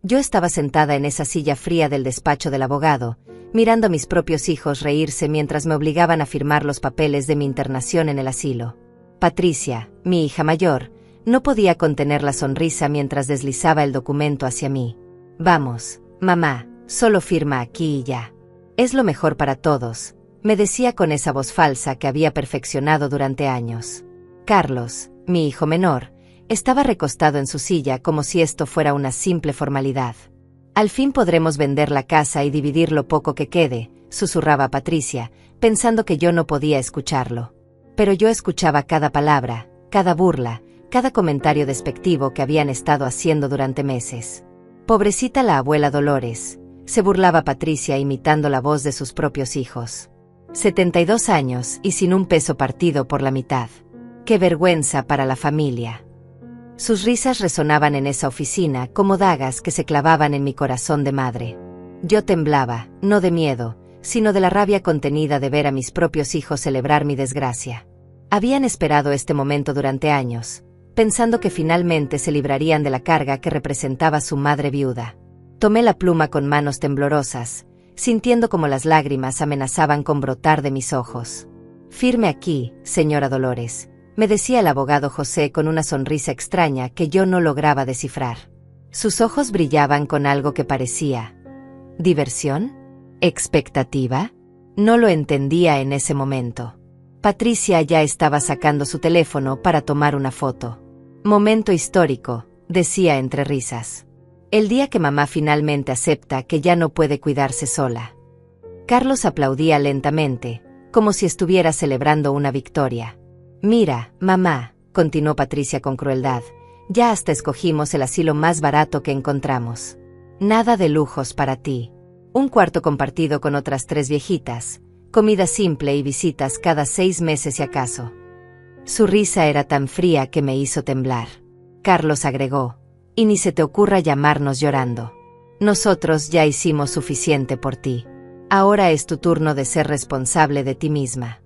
Yo estaba sentada en esa silla fría del despacho del abogado, mirando a mis propios hijos reírse mientras me obligaban a firmar los papeles de mi internación en el asilo. Patricia, mi hija mayor, no podía contener la sonrisa mientras deslizaba el documento hacia mí. Vamos, mamá, solo firma aquí y ya. Es lo mejor para todos, me decía con esa voz falsa que había perfeccionado durante años. Carlos, mi hijo menor, estaba recostado en su silla como si esto fuera una simple formalidad. Al fin podremos vender la casa y dividir lo poco que quede, susurraba Patricia, pensando que yo no podía escucharlo. Pero yo escuchaba cada palabra, cada burla, cada comentario despectivo que habían estado haciendo durante meses. Pobrecita la abuela Dolores, se burlaba Patricia imitando la voz de sus propios hijos. 72 años y sin un peso partido por la mitad. ¡Qué vergüenza para la familia! Sus risas resonaban en esa oficina como dagas que se clavaban en mi corazón de madre. Yo temblaba, no de miedo, sino de la rabia contenida de ver a mis propios hijos celebrar mi desgracia. Habían esperado este momento durante años, pensando que finalmente se librarían de la carga que representaba su madre viuda. Tomé la pluma con manos temblorosas, sintiendo como las lágrimas amenazaban con brotar de mis ojos. «Firme aquí, señora Dolores», me decía el abogado José con una sonrisa extraña que yo no lograba descifrar. Sus ojos brillaban con algo que parecía... ¿diversión? ¿Expectativa? No lo entendía en ese momento. Patricia ya estaba sacando su teléfono para tomar una foto. «Momento histórico», decía entre risas. «El día que mamá finalmente acepta que ya no puede cuidarse sola». Carlos aplaudía lentamente, como si estuviera celebrando una victoria. «Mira, mamá», continuó Patricia con crueldad, «ya hasta escogimos el asilo más barato que encontramos. Nada de lujos para ti. Un cuarto compartido con otras 3 viejitas, comida simple y visitas cada 6 meses si acaso». Su risa era tan fría que me hizo temblar. Carlos agregó, «Y ni se te ocurra llamarnos llorando. Nosotros ya hicimos suficiente por ti. Ahora es tu turno de ser responsable de ti misma».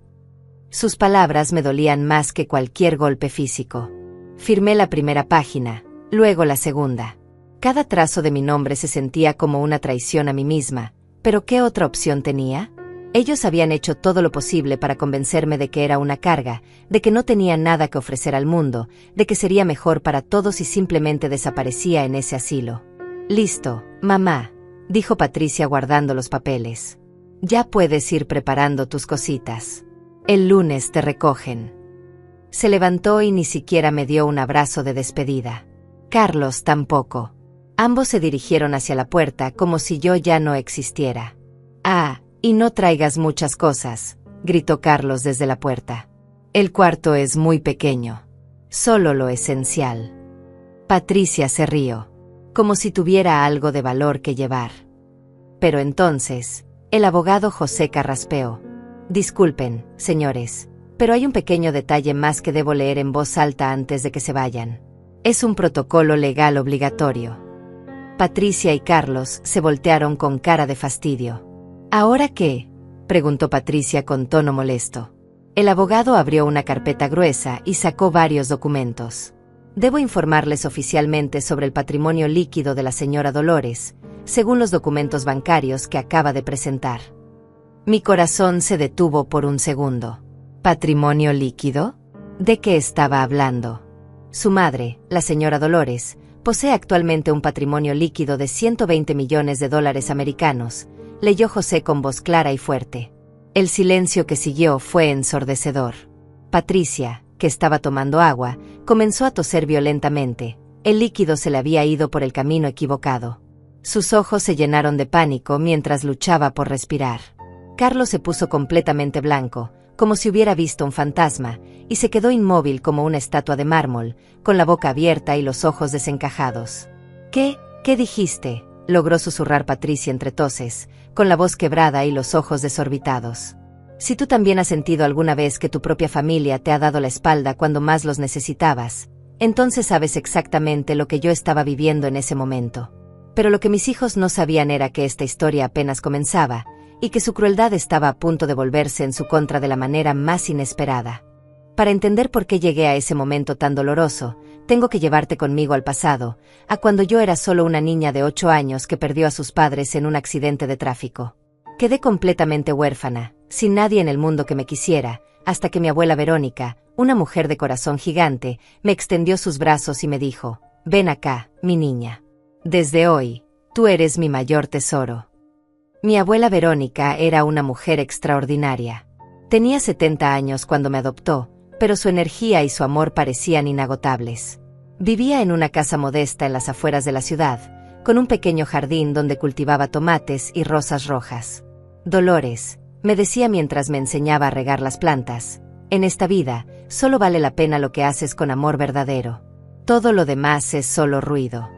Sus palabras me dolían más que cualquier golpe físico. Firmé la primera página, luego la segunda. Cada trazo de mi nombre se sentía como una traición a mí misma, pero ¿qué otra opción tenía? Ellos habían hecho todo lo posible para convencerme de que era una carga, de que no tenía nada que ofrecer al mundo, de que sería mejor para todos y simplemente desaparecía en ese asilo. «Listo, mamá», dijo Patricia guardando los papeles. «Ya puedes ir preparando tus cositas. El lunes te recogen». Se levantó y ni siquiera me dio un abrazo de despedida. Carlos tampoco. Ambos se dirigieron hacia la puerta como si yo ya no existiera. «Ah, y no traigas muchas cosas», gritó Carlos desde la puerta. «El cuarto es muy pequeño. Solo lo esencial». Patricia se rió, como si tuviera algo de valor que llevar. Pero entonces, el abogado José carraspeó. «Disculpen, señores, pero hay un pequeño detalle más que debo leer en voz alta antes de que se vayan. Es un protocolo legal obligatorio». Patricia y Carlos se voltearon con cara de fastidio. «¿Ahora qué?», preguntó Patricia con tono molesto. El abogado abrió una carpeta gruesa y sacó varios documentos. «Debo informarles oficialmente sobre el patrimonio líquido de la señora Dolores, según los documentos bancarios que acaba de presentar». Mi corazón se detuvo por un segundo. ¿Patrimonio líquido? ¿De qué estaba hablando? Su madre, la señora Dolores, posee actualmente un patrimonio líquido de $120 millones americanos, leyó José con voz clara y fuerte. El silencio que siguió fue ensordecedor. Patricia, que estaba tomando agua, comenzó a toser violentamente. El líquido se le había ido por el camino equivocado. Sus ojos se llenaron de pánico mientras luchaba por respirar. Carlos se puso completamente blanco, como si hubiera visto un fantasma, y se quedó inmóvil como una estatua de mármol, con la boca abierta y los ojos desencajados. ¿Qué dijiste?, logró susurrar Patricia entre toses, con la voz quebrada y los ojos desorbitados. Si tú también has sentido alguna vez que tu propia familia te ha dado la espalda cuando más los necesitabas, entonces sabes exactamente lo que yo estaba viviendo en ese momento. Pero lo que mis hijos no sabían era que esta historia apenas comenzaba, y que su crueldad estaba a punto de volverse en su contra de la manera más inesperada. Para entender por qué llegué a ese momento tan doloroso, tengo que llevarte conmigo al pasado, a cuando yo era solo una niña de 8 años que perdió a sus padres en un accidente de tráfico. Quedé completamente huérfana, sin nadie en el mundo que me quisiera, hasta que mi abuela Verónica, una mujer de corazón gigante, me extendió sus brazos y me dijo: «Ven acá, mi niña. Desde hoy, tú eres mi mayor tesoro». Mi abuela Verónica era una mujer extraordinaria. Tenía 70 años cuando me adoptó, pero su energía y su amor parecían inagotables. Vivía en una casa modesta en las afueras de la ciudad, con un pequeño jardín donde cultivaba tomates y rosas rojas. «Dolores», me decía mientras me enseñaba a regar las plantas, «en esta vida, solo vale la pena lo que haces con amor verdadero. Todo lo demás es solo ruido».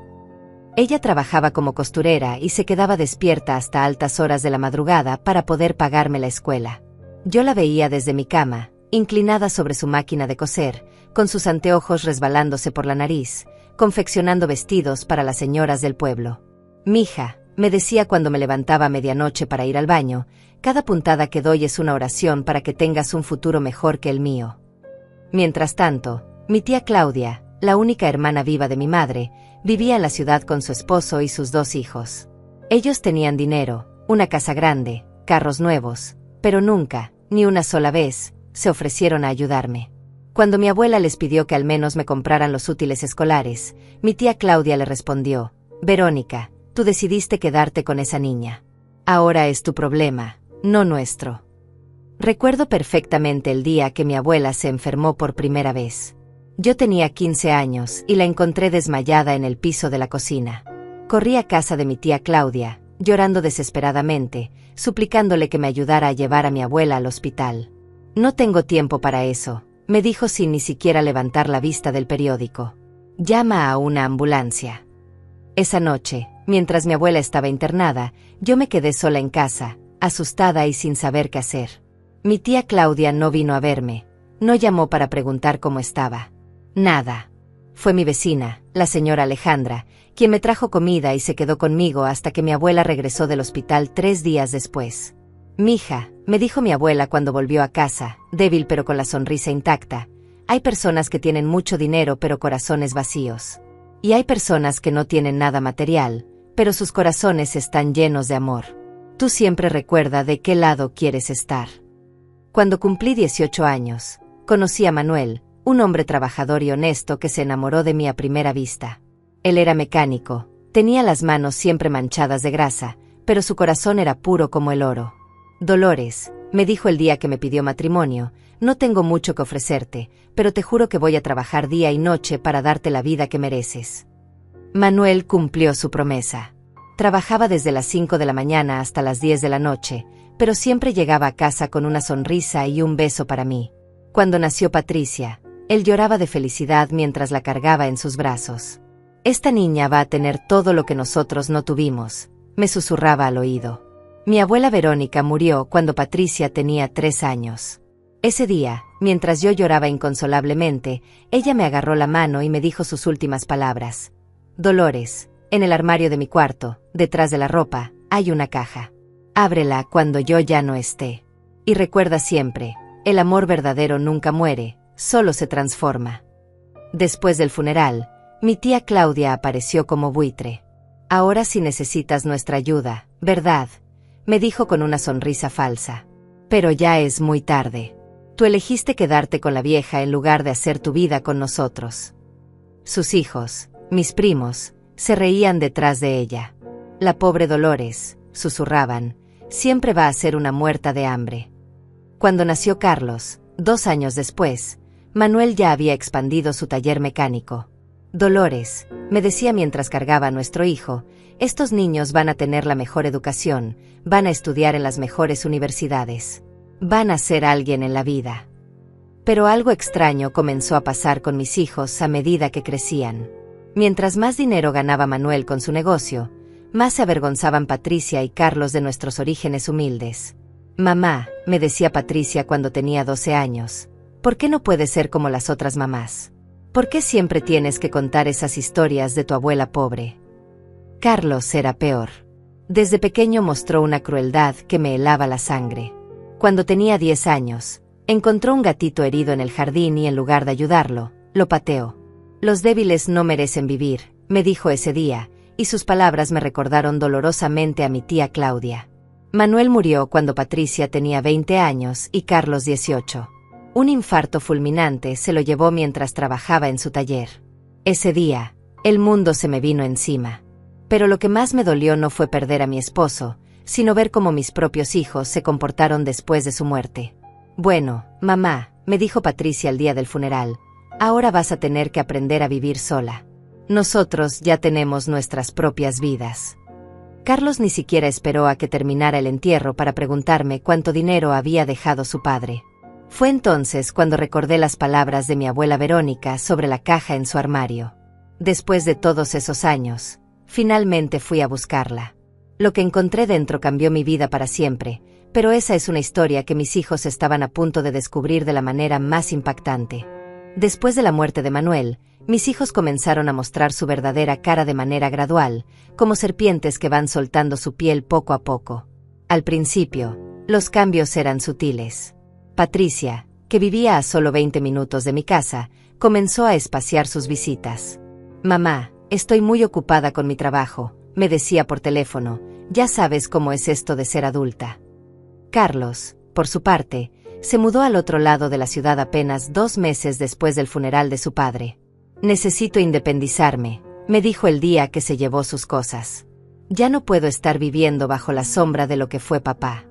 Ella trabajaba como costurera y se quedaba despierta hasta altas horas de la madrugada para poder pagarme la escuela. Yo la veía desde mi cama, inclinada sobre su máquina de coser, con sus anteojos resbalándose por la nariz, confeccionando vestidos para las señoras del pueblo. «Mija», me decía cuando me levantaba a medianoche para ir al baño, «cada puntada que doy es una oración para que tengas un futuro mejor que el mío». Mientras tanto, mi tía Claudia, la única hermana viva de mi madre, vivía en la ciudad con su esposo y sus 2 hijos. Ellos tenían dinero, una casa grande, carros nuevos, pero nunca, ni una sola vez, se ofrecieron a ayudarme. Cuando mi abuela les pidió que al menos me compraran los útiles escolares, mi tía Claudia le respondió: «Verónica, tú decidiste quedarte con esa niña. Ahora es tu problema, no nuestro». Recuerdo perfectamente el día que mi abuela se enfermó por primera vez. Yo tenía 15 años y la encontré desmayada en el piso de la cocina. Corrí a casa de mi tía Claudia, llorando desesperadamente, suplicándole que me ayudara a llevar a mi abuela al hospital. «No tengo tiempo para eso», me dijo sin ni siquiera levantar la vista del periódico. «Llama a una ambulancia». Esa noche, mientras mi abuela estaba internada, yo me quedé sola en casa, asustada y sin saber qué hacer. Mi tía Claudia no vino a verme, no llamó para preguntar cómo estaba. Nada. Fue mi vecina, la señora Alejandra, quien me trajo comida y se quedó conmigo hasta que mi abuela regresó del hospital 3 días después. «Mija», me dijo mi abuela cuando volvió a casa, débil pero con la sonrisa intacta, «hay personas que tienen mucho dinero pero corazones vacíos. Y hay personas que no tienen nada material, pero sus corazones están llenos de amor. Tú siempre recuerda de qué lado quieres estar». Cuando cumplí 18 años, conocí a Manuel, un hombre trabajador y honesto que se enamoró de mí a primera vista. Él era mecánico, tenía las manos siempre manchadas de grasa, pero su corazón era puro como el oro. «Dolores», me dijo el día que me pidió matrimonio, «no tengo mucho que ofrecerte, pero te juro que voy a trabajar día y noche para darte la vida que mereces». Manuel cumplió su promesa. Trabajaba desde las 5 de la mañana hasta las 10 de la noche, pero siempre llegaba a casa con una sonrisa y un beso para mí. Cuando nació Patricia, él lloraba de felicidad mientras la cargaba en sus brazos. «Esta niña va a tener todo lo que nosotros no tuvimos», me susurraba al oído. Mi abuela Verónica murió cuando Patricia tenía 3 años. Ese día, mientras yo lloraba inconsolablemente, ella me agarró la mano y me dijo sus últimas palabras. «Dolores, en el armario de mi cuarto, detrás de la ropa, hay una caja. Ábrela cuando yo ya no esté. Y recuerda siempre, el amor verdadero nunca muere, solo se transforma». Después del funeral, mi tía Claudia apareció como buitre. «Ahora sí necesitas nuestra ayuda, ¿verdad?», me dijo con una sonrisa falsa. «Pero ya es muy tarde. Tú elegiste quedarte con la vieja en lugar de hacer tu vida con nosotros». Sus hijos, mis primos, se reían detrás de ella. «La pobre Dolores», susurraban, «siempre va a ser una muerta de hambre». Cuando nació Carlos, 2 años después, Manuel ya había expandido su taller mecánico. «Dolores», me decía mientras cargaba a nuestro hijo, «estos niños van a tener la mejor educación, van a estudiar en las mejores universidades. Van a ser alguien en la vida». Pero algo extraño comenzó a pasar con mis hijos a medida que crecían. Mientras más dinero ganaba Manuel con su negocio, más se avergonzaban Patricia y Carlos de nuestros orígenes humildes. «Mamá», me decía Patricia cuando tenía 12 años, «¿por qué no puedes ser como las otras mamás? ¿Por qué siempre tienes que contar esas historias de tu abuela pobre?». Carlos era peor. Desde pequeño mostró una crueldad que me helaba la sangre. Cuando tenía 10 años, Encontró un gatito herido en el jardín y en lugar de ayudarlo, lo pateó. Los débiles no merecen vivir, me dijo ese día, y sus palabras me recordaron dolorosamente a mi tía Claudia. Manuel murió cuando Patricia tenía 20 años y Carlos 18. Un infarto fulminante se lo llevó mientras trabajaba en su taller. Ese día, el mundo se me vino encima. Pero lo que más me dolió no fue perder a mi esposo, sino ver cómo mis propios hijos se comportaron después de su muerte. Bueno, mamá, me dijo Patricia el día del funeral, ahora vas a tener que aprender a vivir sola. Nosotros ya tenemos nuestras propias vidas. Carlos ni siquiera esperó a que terminara el entierro para preguntarme cuánto dinero había dejado su padre. Fue entonces cuando recordé las palabras de mi abuela Verónica sobre la caja en su armario. Después de todos esos años, finalmente fui a buscarla. Lo que encontré dentro cambió mi vida para siempre, pero esa es una historia que mis hijos estaban a punto de descubrir de la manera más impactante. Después de la muerte de Manuel, mis hijos comenzaron a mostrar su verdadera cara de manera gradual, como serpientes que van soltando su piel poco a poco. Al principio, los cambios eran sutiles. Patricia, que vivía a solo 20 minutos de mi casa, comenzó a espaciar sus visitas. Mamá, estoy muy ocupada con mi trabajo, me decía por teléfono, ya sabes cómo es esto de ser adulta. Carlos, por su parte, se mudó al otro lado de la ciudad apenas 2 meses después del funeral de su padre. Necesito independizarme, me dijo el día que se llevó sus cosas. Ya no puedo estar viviendo bajo la sombra de lo que fue papá.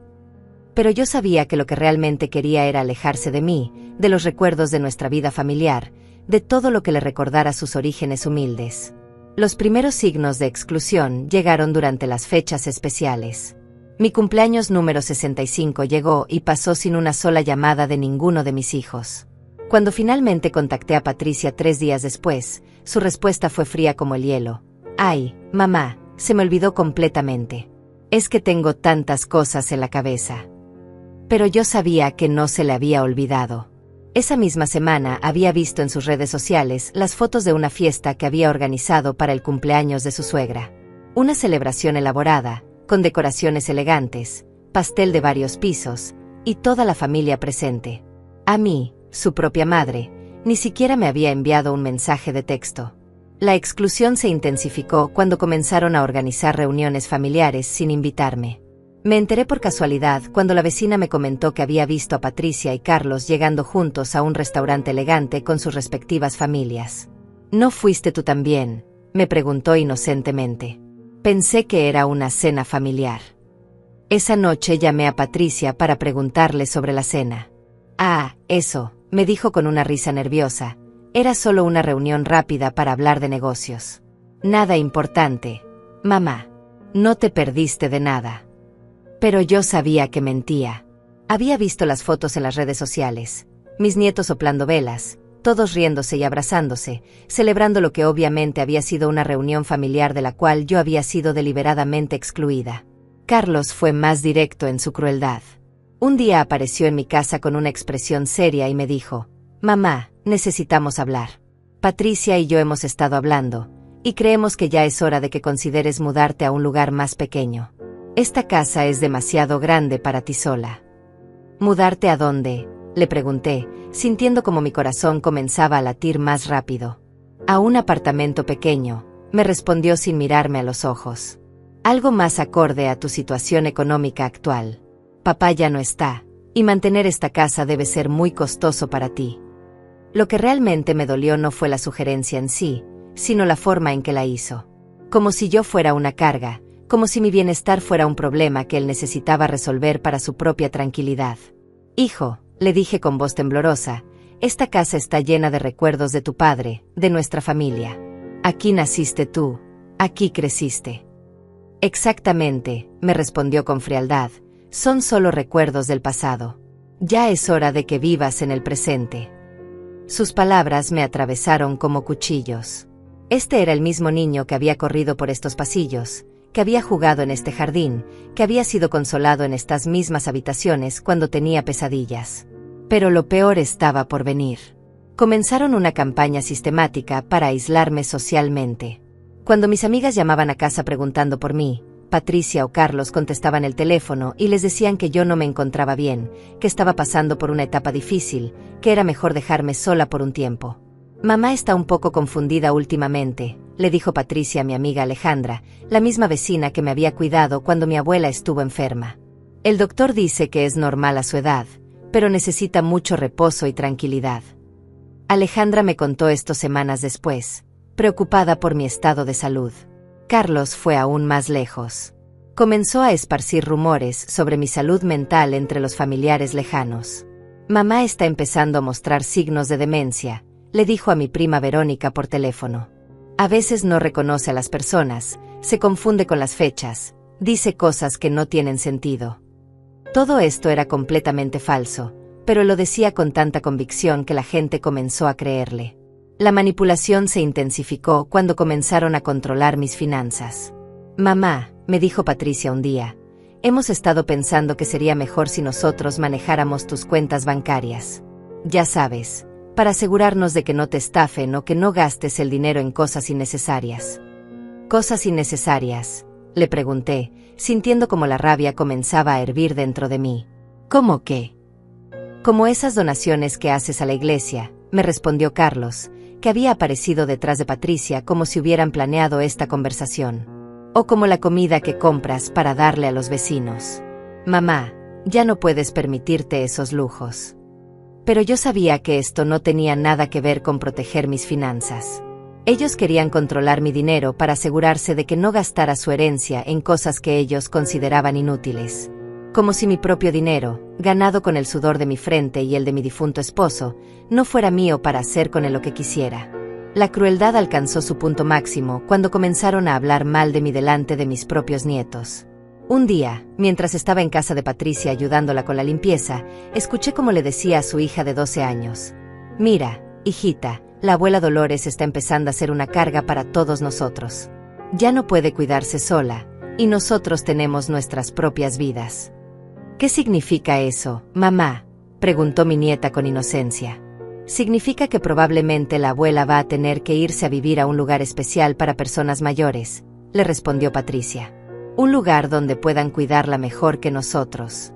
Pero yo sabía que lo que realmente quería era alejarse de mí, de los recuerdos de nuestra vida familiar, de todo lo que le recordara sus orígenes humildes. Los primeros signos de exclusión llegaron durante las fechas especiales. Mi cumpleaños número 65 llegó y pasó sin una sola llamada de ninguno de mis hijos. Cuando finalmente contacté a Patricia 3 días después, su respuesta fue fría como el hielo. Ay, mamá, se me olvidó completamente. Es que tengo tantas cosas en la cabeza. Pero yo sabía que no se le había olvidado. Esa misma semana había visto en sus redes sociales las fotos de una fiesta que había organizado para el cumpleaños de su suegra. Una celebración elaborada, con decoraciones elegantes, pastel de varios pisos, y toda la familia presente. A mí, su propia madre, ni siquiera me había enviado un mensaje de texto. La exclusión se intensificó cuando comenzaron a organizar reuniones familiares sin invitarme. Me enteré por casualidad cuando la vecina me comentó que había visto a Patricia y Carlos llegando juntos a un restaurante elegante con sus respectivas familias. ¿No fuiste tú también?, me preguntó inocentemente. Pensé que era una cena familiar. Esa noche llamé a Patricia para preguntarle sobre la cena. Ah, eso, me dijo con una risa nerviosa. Era solo una reunión rápida para hablar de negocios. Nada importante. Mamá, no te perdiste de nada. Pero yo sabía que mentía. Había visto las fotos en las redes sociales. Mis nietos soplando velas, todos riéndose y abrazándose, celebrando lo que obviamente había sido una reunión familiar de la cual yo había sido deliberadamente excluida. Carlos fue más directo en su crueldad. Un día apareció en mi casa con una expresión seria y me dijo, «Mamá, necesitamos hablar. Patricia y yo hemos estado hablando, y creemos que ya es hora de que consideres mudarte a un lugar más pequeño. Esta casa es demasiado grande para ti sola». «¿Mudarte a dónde?», le pregunté, sintiendo como mi corazón comenzaba a latir más rápido. «A un apartamento pequeño», me respondió sin mirarme a los ojos. «Algo más acorde a tu situación económica actual. Papá ya no está, y mantener esta casa debe ser muy costoso para ti». Lo que realmente me dolió no fue la sugerencia en sí, sino la forma en que la hizo. Como si yo fuera una carga, como si mi bienestar fuera un problema que él necesitaba resolver para su propia tranquilidad. «Hijo», le dije con voz temblorosa, «esta casa está llena de recuerdos de tu padre, de nuestra familia. Aquí naciste tú, aquí creciste». «Exactamente», me respondió con frialdad, «son solo recuerdos del pasado. Ya es hora de que vivas en el presente». Sus palabras me atravesaron como cuchillos. Este era el mismo niño que había corrido por estos pasillos, que había jugado en este jardín, que había sido consolado en estas mismas habitaciones cuando tenía pesadillas. Pero lo peor estaba por venir. Comenzaron una campaña sistemática para aislarme socialmente. Cuando mis amigas llamaban a casa preguntando por mí, Patricia o Carlos contestaban el teléfono y les decían que yo no me encontraba bien, que estaba pasando por una etapa difícil, que era mejor dejarme sola por un tiempo. Mamá está un poco confundida últimamente, le dijo Patricia a mi amiga Alejandra, la misma vecina que me había cuidado cuando mi abuela estuvo enferma. El doctor dice que es normal a su edad, pero necesita mucho reposo y tranquilidad. Alejandra me contó esto semanas después, preocupada por mi estado de salud. Carlos fue aún más lejos. Comenzó a esparcir rumores sobre mi salud mental entre los familiares lejanos. Mamá está empezando a mostrar signos de demencia, le dijo a mi prima Verónica por teléfono. A veces no reconoce a las personas, se confunde con las fechas, dice cosas que no tienen sentido. Todo esto era completamente falso, pero lo decía con tanta convicción que la gente comenzó a creerle. La manipulación se intensificó cuando comenzaron a controlar mis finanzas. Mamá, me dijo Patricia un día, hemos estado pensando que sería mejor si nosotros manejáramos tus cuentas bancarias. Ya sabes, para asegurarnos de que no te estafen o que no gastes el dinero en cosas innecesarias. ¿Cosas innecesarias?, le pregunté, sintiendo como la rabia comenzaba a hervir dentro de mí. ¿Cómo qué? Como esas donaciones que haces a la iglesia, me respondió Carlos, que había aparecido detrás de Patricia como si hubieran planeado esta conversación. O como la comida que compras para darle a los vecinos. Mamá, ya no puedes permitirte esos lujos. Pero yo sabía que esto no tenía nada que ver con proteger mis finanzas. Ellos querían controlar mi dinero para asegurarse de que no gastara su herencia en cosas que ellos consideraban inútiles. Como si mi propio dinero, ganado con el sudor de mi frente y el de mi difunto esposo, no fuera mío para hacer con él lo que quisiera. La crueldad alcanzó su punto máximo cuando comenzaron a hablar mal de mí delante de mis propios nietos. Un día, mientras estaba en casa de Patricia ayudándola con la limpieza, escuché cómo le decía a su hija de 12 años: «Mira, hijita, la abuela Dolores está empezando a ser una carga para todos nosotros. Ya no puede cuidarse sola, y nosotros tenemos nuestras propias vidas». «¿Qué significa eso, mamá?», preguntó mi nieta con inocencia. «Significa que probablemente la abuela va a tener que irse a vivir a un lugar especial para personas mayores», le respondió Patricia. «Un lugar donde puedan cuidarla mejor que nosotros».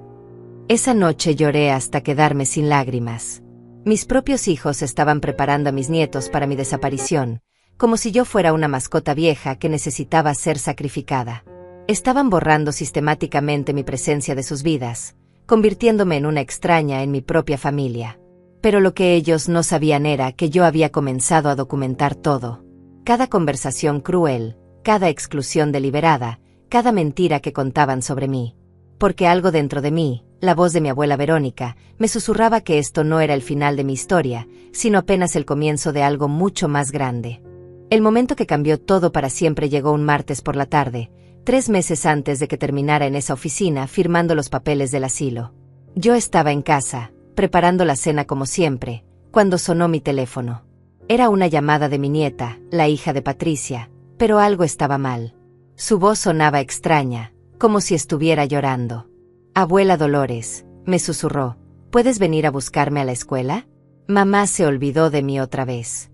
Esa noche lloré hasta quedarme sin lágrimas. Mis propios hijos estaban preparando a mis nietos para mi desaparición, como si yo fuera una mascota vieja que necesitaba ser sacrificada. Estaban borrando sistemáticamente mi presencia de sus vidas, convirtiéndome en una extraña en mi propia familia. Pero lo que ellos no sabían era que yo había comenzado a documentar todo. Cada conversación cruel, cada exclusión deliberada, cada mentira que contaban sobre mí. Porque algo dentro de mí, la voz de mi abuela Verónica, me susurraba que esto no era el final de mi historia, sino apenas el comienzo de algo mucho más grande. El momento que cambió todo para siempre llegó un martes por la tarde, 3 meses antes de que terminara en esa oficina firmando los papeles del asilo. Yo estaba en casa, preparando la cena como siempre, cuando sonó mi teléfono. Era una llamada de mi nieta, la hija de Patricia, pero algo estaba mal. Su voz sonaba extraña, como si estuviera llorando. «Abuela Dolores», me susurró, «¿puedes venir a buscarme a la escuela?». Mamá se olvidó de mí otra vez.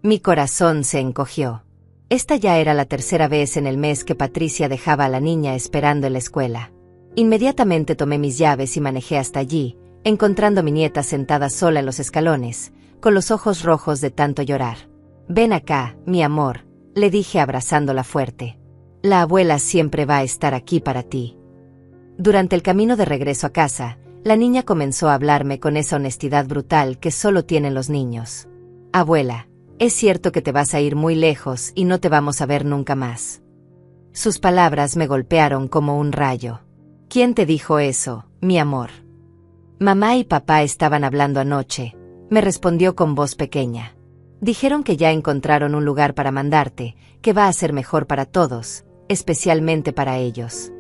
Mi corazón se encogió. Esta ya era la tercera vez en el mes que Patricia dejaba a la niña esperando en la escuela. Inmediatamente tomé mis llaves y manejé hasta allí, encontrando a mi nieta sentada sola en los escalones, con los ojos rojos de tanto llorar. «Ven acá, mi amor», le dije abrazándola fuerte. «La abuela siempre va a estar aquí para ti». Durante el camino de regreso a casa, la niña comenzó a hablarme con esa honestidad brutal que solo tienen los niños. «Abuela, es cierto que te vas a ir muy lejos y no te vamos a ver nunca más». Sus palabras me golpearon como un rayo. «¿Quién te dijo eso, mi amor?». «Mamá y papá estaban hablando anoche», me respondió con voz pequeña. «Dijeron que ya encontraron un lugar para mandarte, que va a ser mejor para todos, especialmente para ellos».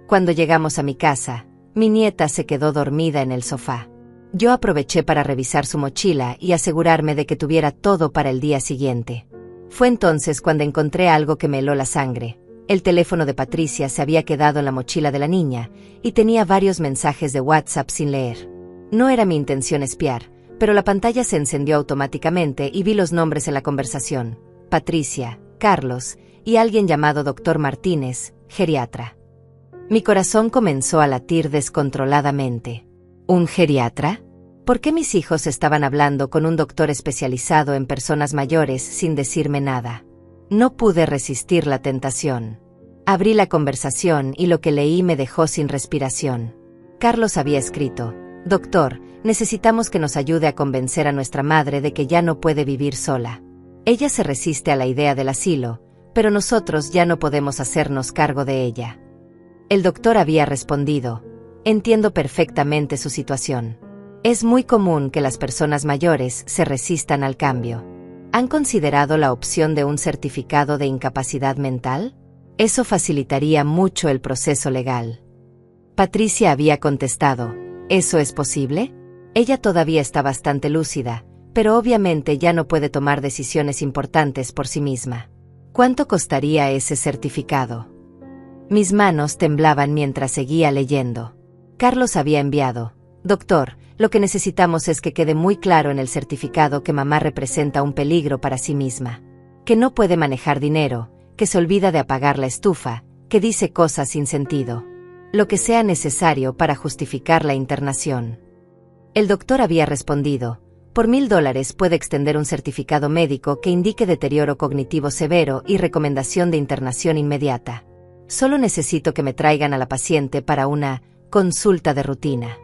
Cuando llegamos a mi casa, mi nieta se quedó dormida en el sofá. Yo aproveché para revisar su mochila y asegurarme de que tuviera todo para el día siguiente. Fue entonces cuando encontré algo que me heló la sangre. El teléfono de Patricia se había quedado en la mochila de la niña y tenía varios mensajes de WhatsApp sin leer. No era mi intención espiar, pero la pantalla se encendió automáticamente y vi los nombres en la conversación: Patricia, Carlos y alguien llamado Dr. Martínez, geriatra. Mi corazón comenzó a latir descontroladamente. ¿Un geriatra? ¿Por qué mis hijos estaban hablando con un doctor especializado en personas mayores sin decirme nada? No pude resistir la tentación. Abrí la conversación y lo que leí me dejó sin respiración. Carlos había escrito: «Doctor, necesitamos que nos ayude a convencer a nuestra madre de que ya no puede vivir sola. Ella se resiste a la idea del asilo, pero nosotros ya no podemos hacernos cargo de ella». El doctor había respondido: «Entiendo perfectamente su situación. Es muy común que las personas mayores se resistan al cambio. ¿Han considerado la opción de un certificado de incapacidad mental? Eso facilitaría mucho el proceso legal». Patricia había contestado: ¿eso es posible? Ella todavía está bastante lúcida, pero obviamente ya no puede tomar decisiones importantes por sí misma. ¿Cuánto costaría ese certificado? Mis manos temblaban mientras seguía leyendo. Carlos había enviado: «Doctor, lo que necesitamos es que quede muy claro en el certificado que mamá representa un peligro para sí misma, que no puede manejar dinero, que se olvida de apagar la estufa, que dice cosas sin sentido. Lo que sea necesario para justificar la internación». El doctor había respondido: «Por $1000 puede extender un certificado médico que indique deterioro cognitivo severo y recomendación de internación inmediata. Solo necesito que me traigan a la paciente para una consulta de rutina».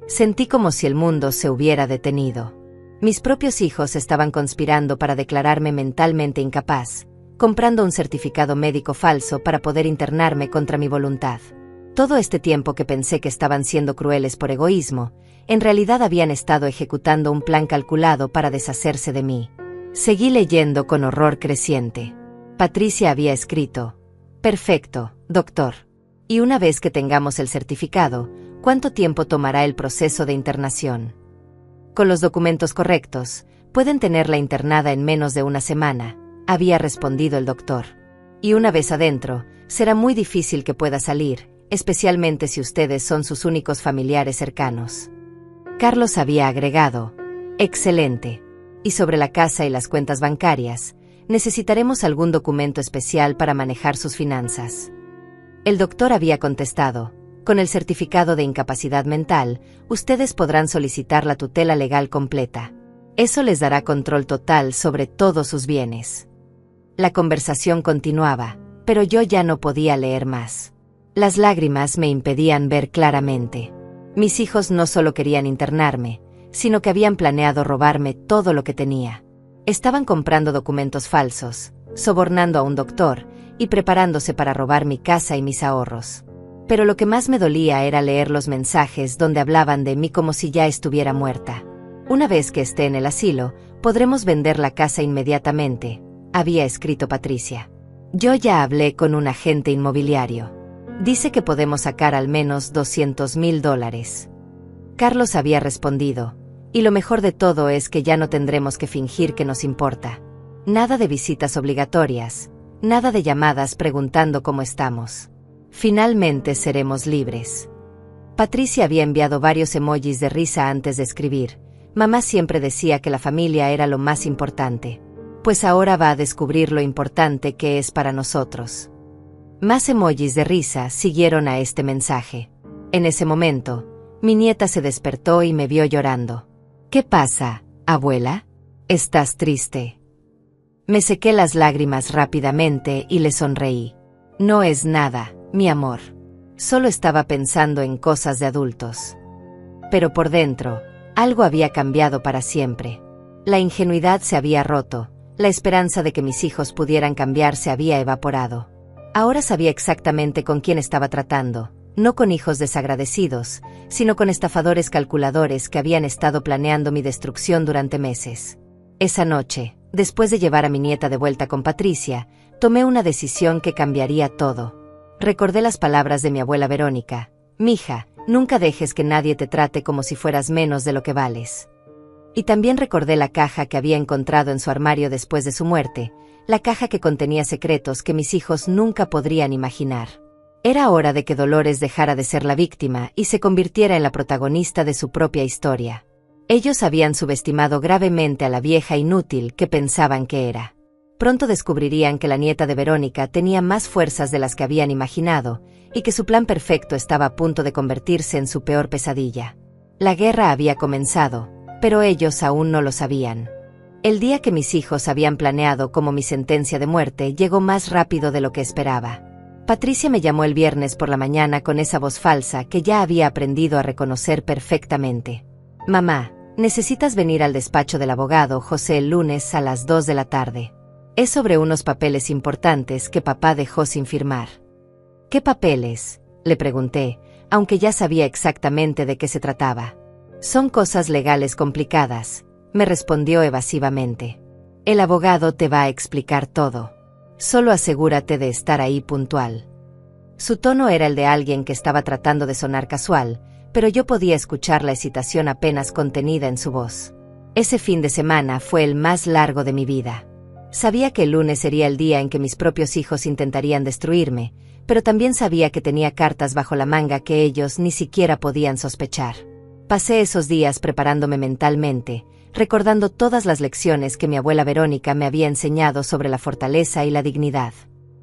Sentí como si el mundo se hubiera detenido. Mis propios hijos estaban conspirando para declararme mentalmente incapaz, comprando un certificado médico falso para poder internarme contra mi voluntad. Todo este tiempo que pensé que estaban siendo crueles por egoísmo, en realidad habían estado ejecutando un plan calculado para deshacerse de mí. Seguí leyendo con horror creciente. Patricia había escrito: «Perfecto, doctor. Y una vez que tengamos el certificado, ¿cuánto tiempo tomará el proceso de internación?» «Con los documentos correctos, pueden tenerla internada en menos de una semana», había respondido el doctor. «Y una vez adentro, será muy difícil que pueda salir, especialmente si ustedes son sus únicos familiares cercanos». Carlos había agregado: «Excelente. Y sobre la casa y las cuentas bancarias, necesitaremos algún documento especial para manejar sus finanzas». El doctor había contestado: «Con el certificado de incapacidad mental, ustedes podrán solicitar la tutela legal completa. Eso les dará control total sobre todos sus bienes». La conversación continuaba, pero yo ya no podía leer más. Las lágrimas me impedían ver claramente. Mis hijos no solo querían internarme, sino que habían planeado robarme todo lo que tenía. Estaban comprando documentos falsos, sobornando a un doctor y preparándose para robar mi casa y mis ahorros. Pero lo que más me dolía era leer los mensajes donde hablaban de mí como si ya estuviera muerta. «Una vez que esté en el asilo, podremos vender la casa inmediatamente», había escrito Patricia. «Yo ya hablé con un agente inmobiliario. Dice que podemos sacar al menos $200,000. Carlos había respondido: «Y lo mejor de todo es que ya no tendremos que fingir que nos importa. Nada de visitas obligatorias, nada de llamadas preguntando cómo estamos. Finalmente seremos libres». Patricia había enviado varios emojis de risa antes de escribir: «Mamá siempre decía que la familia era lo más importante. Pues ahora va a descubrir lo importante que es para nosotros». Más emojis de risa siguieron a este mensaje. En ese momento, mi nieta se despertó y me vio llorando. «¿Qué pasa, abuela? ¿Estás triste?». Me sequé las lágrimas rápidamente y le sonreí. «No es nada, mi amor. Solo estaba pensando en cosas de adultos». Pero por dentro, algo había cambiado para siempre. La ingenuidad se había roto, la esperanza de que mis hijos pudieran cambiar se había evaporado. Ahora sabía exactamente con quién estaba tratando, no con hijos desagradecidos, sino con estafadores calculadores que habían estado planeando mi destrucción durante meses. Esa noche, después de llevar a mi nieta de vuelta con Patricia, tomé una decisión que cambiaría todo. Recordé las palabras de mi abuela Verónica: «Mija, nunca dejes que nadie te trate como si fueras menos de lo que vales». Y también recordé la caja que había encontrado en su armario después de su muerte, la caja que contenía secretos que mis hijos nunca podrían imaginar. Era hora de que Dolores dejara de ser la víctima y se convirtiera en la protagonista de su propia historia. Ellos habían subestimado gravemente a la vieja inútil que pensaban que era. Pronto descubrirían que la nieta de Verónica tenía más fuerzas de las que habían imaginado, y que su plan perfecto estaba a punto de convertirse en su peor pesadilla. La guerra había comenzado, pero ellos aún no lo sabían. El día que mis hijos habían planeado como mi sentencia de muerte llegó más rápido de lo que esperaba. Patricia me llamó el viernes por la mañana con esa voz falsa que ya había aprendido a reconocer perfectamente. «Mamá, necesitas venir al despacho del abogado José el lunes a las 2 de la tarde. Es sobre unos papeles importantes que papá dejó sin firmar». «¿Qué papeles?», le pregunté, aunque ya sabía exactamente de qué se trataba. «Son cosas legales complicadas», me respondió evasivamente. «El abogado te va a explicar todo. Solo asegúrate de estar ahí puntual». Su tono era el de alguien que estaba tratando de sonar casual, pero yo podía escuchar la excitación apenas contenida en su voz. Ese fin de semana fue el más largo de mi vida. Sabía que el lunes sería el día en que mis propios hijos intentarían destruirme, pero también sabía que tenía cartas bajo la manga que ellos ni siquiera podían sospechar. Pasé esos días preparándome mentalmente, recordando todas las lecciones que mi abuela Verónica me había enseñado sobre la fortaleza y la dignidad.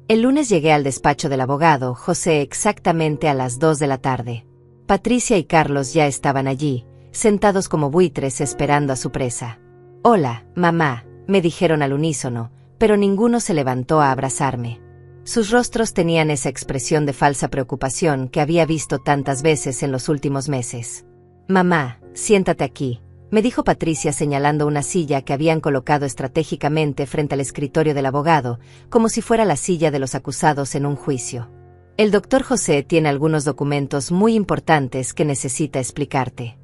El lunes llegué al despacho del abogado José exactamente a las 2 de la tarde. Patricia y Carlos ya estaban allí, sentados como buitres esperando a su presa. «Hola, mamá», me dijeron al unísono, pero ninguno se levantó a abrazarme. Sus rostros tenían esa expresión de falsa preocupación que había visto tantas veces en los últimos meses. «Mamá, siéntate aquí», me dijo Patricia señalando una silla que habían colocado estratégicamente frente al escritorio del abogado, como si fuera la silla de los acusados en un juicio. «El doctor José tiene algunos documentos muy importantes que necesita explicarte».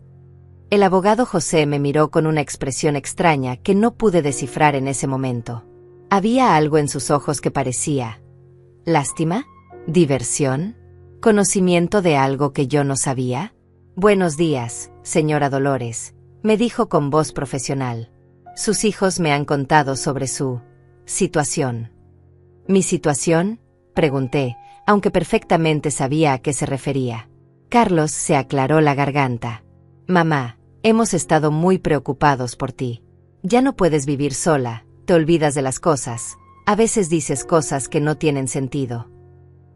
El abogado José me miró con una expresión extraña que no pude descifrar en ese momento. Había algo en sus ojos que parecía... ¿lástima? ¿Diversión? ¿Conocimiento de algo que yo no sabía? «Buenos días, señora Dolores», me dijo con voz profesional. «Sus hijos me han contado sobre su situación». «¿Mi situación?», pregunté, aunque perfectamente sabía a qué se refería. Carlos se aclaró la garganta. «Mamá, hemos estado muy preocupados por ti. Ya no puedes vivir sola, te olvidas de las cosas, a veces dices cosas que no tienen sentido».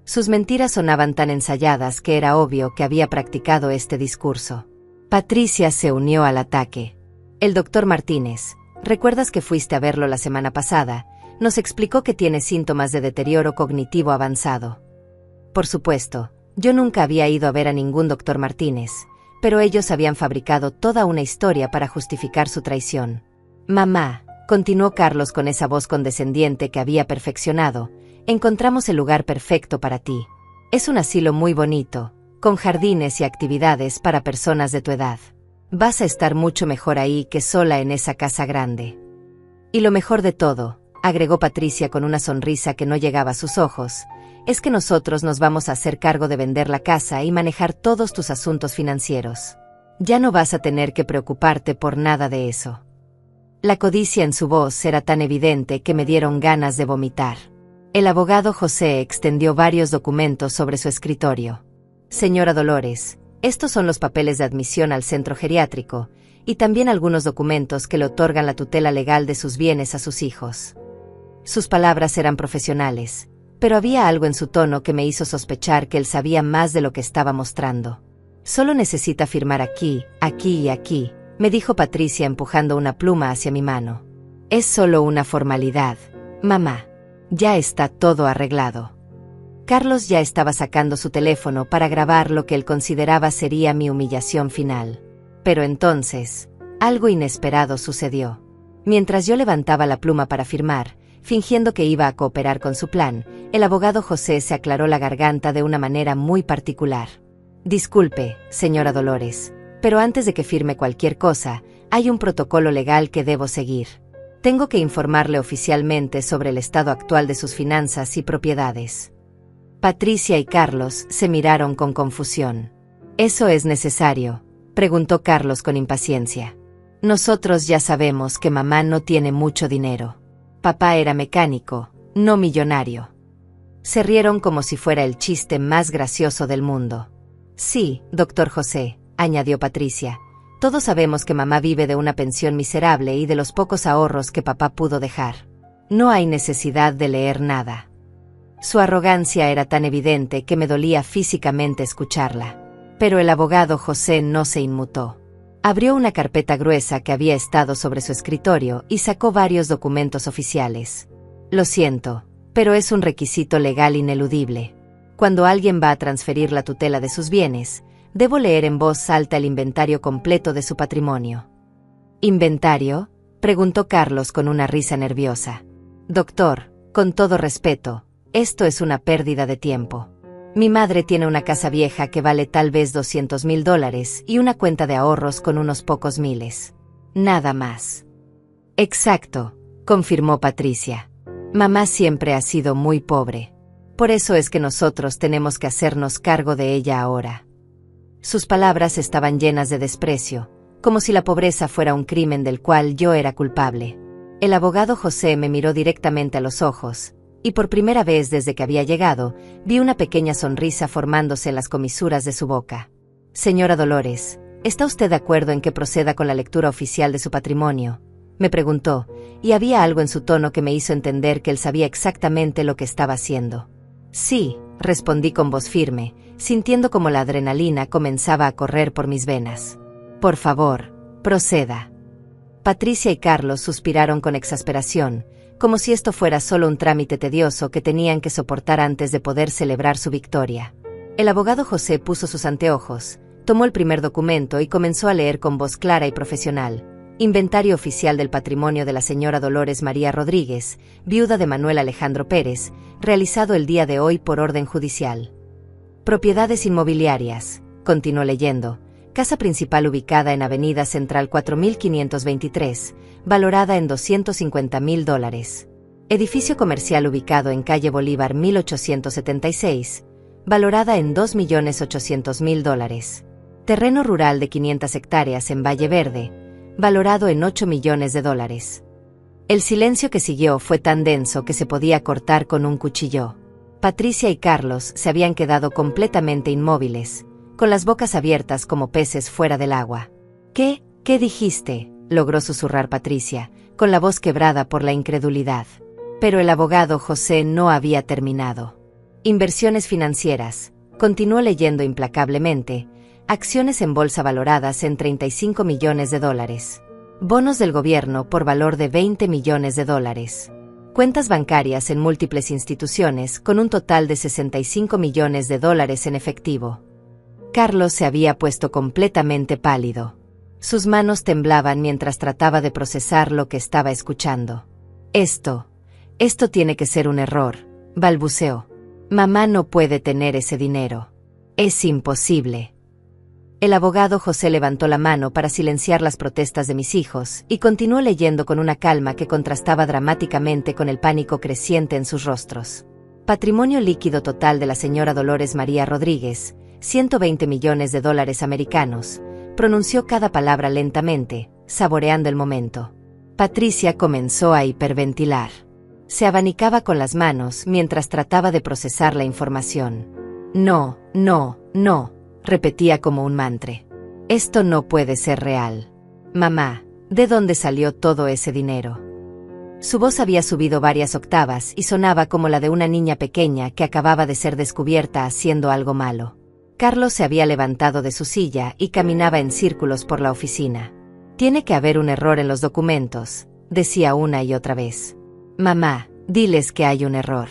Sus mentiras sonaban tan ensayadas que era obvio que había practicado este discurso. Patricia se unió al ataque. «El doctor Martínez, ¿recuerdas que fuiste a verlo la semana pasada? Nos explicó que tiene síntomas de deterioro cognitivo avanzado». Por supuesto, yo nunca había ido a ver a ningún doctor Martínez, pero ellos habían fabricado toda una historia para justificar su traición. «Mamá», continuó Carlos con esa voz condescendiente que había perfeccionado, «encontramos el lugar perfecto para ti. Es un asilo muy bonito, con jardines y actividades para personas de tu edad. Vas a estar mucho mejor ahí que sola en esa casa grande». «Y lo mejor de todo», agregó Patricia con una sonrisa que no llegaba a sus ojos, «es que nosotros nos vamos a hacer cargo de vender la casa y manejar todos tus asuntos financieros. Ya no vas a tener que preocuparte por nada de eso». La codicia en su voz era tan evidente que me dieron ganas de vomitar. El abogado José extendió varios documentos sobre su escritorio. «Señora Dolores, estos son los papeles de admisión al centro geriátrico, y también algunos documentos que le otorgan la tutela legal de sus bienes a sus hijos». Sus palabras eran profesionales, pero había algo en su tono que me hizo sospechar que él sabía más de lo que estaba mostrando. «Solo necesita firmar aquí, aquí y aquí», me dijo Patricia empujando una pluma hacia mi mano. «Es solo una formalidad, mamá. Ya está todo arreglado». Carlos ya estaba sacando su teléfono para grabar lo que él consideraba sería mi humillación final. Pero entonces, algo inesperado sucedió. Mientras yo levantaba la pluma para firmar, fingiendo que iba a cooperar con su plan, el abogado José se aclaró la garganta de una manera muy particular. «Disculpe, señora Dolores, pero antes de que firme cualquier cosa, hay un protocolo legal que debo seguir. Tengo que informarle oficialmente sobre el estado actual de sus finanzas y propiedades». Patricia y Carlos se miraron con confusión. «¿Eso es necesario?», preguntó Carlos con impaciencia. «Nosotros ya sabemos que mamá no tiene mucho dinero. Papá era mecánico, no millonario». Se rieron como si fuera el chiste más gracioso del mundo. «Sí, doctor José», añadió Patricia, «todos sabemos que mamá vive de una pensión miserable y de los pocos ahorros que papá pudo dejar. No hay necesidad de leer nada. Su arrogancia era tan evidente que me dolía físicamente escucharla. Pero el abogado José no se inmutó. Abrió una carpeta gruesa que había estado sobre su escritorio y sacó varios documentos oficiales. Lo siento, pero es un requisito legal ineludible. Cuando alguien va a transferir la tutela de sus bienes, debo leer en voz alta el inventario completo de su patrimonio. ¿Inventario?, preguntó Carlos con una risa nerviosa. Doctor, con todo respeto, esto es una pérdida de tiempo. Mi madre tiene una casa vieja que vale tal vez $200,000 y una cuenta de ahorros con unos pocos miles. Nada más. Exacto, confirmó Patricia. Mamá siempre ha sido muy pobre. Por eso es que nosotros tenemos que hacernos cargo de ella ahora. Sus palabras estaban llenas de desprecio, como si la pobreza fuera un crimen del cual yo era culpable. El abogado José me miró directamente a los ojos, y por primera vez desde que había llegado, vi una pequeña sonrisa formándose en las comisuras de su boca. Señora Dolores, ¿está usted de acuerdo en que proceda con la lectura oficial de su patrimonio?, me preguntó, y había algo en su tono que me hizo entender que él sabía exactamente lo que estaba haciendo. Sí, respondí con voz firme, sintiendo como la adrenalina comenzaba a correr por mis venas. Por favor, proceda. Patricia y Carlos suspiraron con exasperación, como si esto fuera solo un trámite tedioso que tenían que soportar antes de poder celebrar su victoria. El abogado José puso sus anteojos, tomó el primer documento y comenzó a leer con voz clara y profesional. Inventario oficial del patrimonio de la señora Dolores María Rodríguez, viuda de Manuel Alejandro Pérez, realizado el día de hoy por orden judicial. Propiedades inmobiliarias, continuó leyendo. Casa principal ubicada en Avenida Central 4523, valorada en $250,000. Edificio comercial ubicado en calle Bolívar 1876, valorada en $2,800,000. Terreno rural de 500 hectáreas en Valle Verde, valorado en $8 millones. El silencio que siguió fue tan denso que se podía cortar con un cuchillo. Patricia y Carlos se habían quedado completamente inmóviles, con las bocas abiertas como peces fuera del agua. ¿Qué dijiste?, logró susurrar Patricia, con la voz quebrada por la incredulidad. Pero el abogado José no había terminado. Inversiones financieras, continuó leyendo implacablemente, acciones en bolsa valoradas en $35 millones. Bonos del gobierno por valor de $20 millones. Cuentas bancarias en múltiples instituciones con un total de $65 millones en efectivo. Carlos se había puesto completamente pálido. Sus manos temblaban mientras trataba de procesar lo que estaba escuchando. Esto tiene que ser un error, balbuceó. Mamá no puede tener ese dinero. Es imposible. El abogado José levantó la mano para silenciar las protestas de mis hijos y continuó leyendo con una calma que contrastaba dramáticamente con el pánico creciente en sus rostros. Patrimonio líquido total de la señora Dolores María Rodríguez, $120 millones americanos, pronunció cada palabra lentamente, saboreando el momento. Patricia comenzó a hiperventilar. Se abanicaba con las manos mientras trataba de procesar la información. No, repetía como un mantra. Esto no puede ser real. Mamá, ¿de dónde salió todo ese dinero? Su voz había subido varias octavas y sonaba como la de una niña pequeña que acababa de ser descubierta haciendo algo malo. Carlos se había levantado de su silla y caminaba en círculos por la oficina. Tiene que haber un error en los documentos, decía una y otra vez. Mamá, diles que hay un error.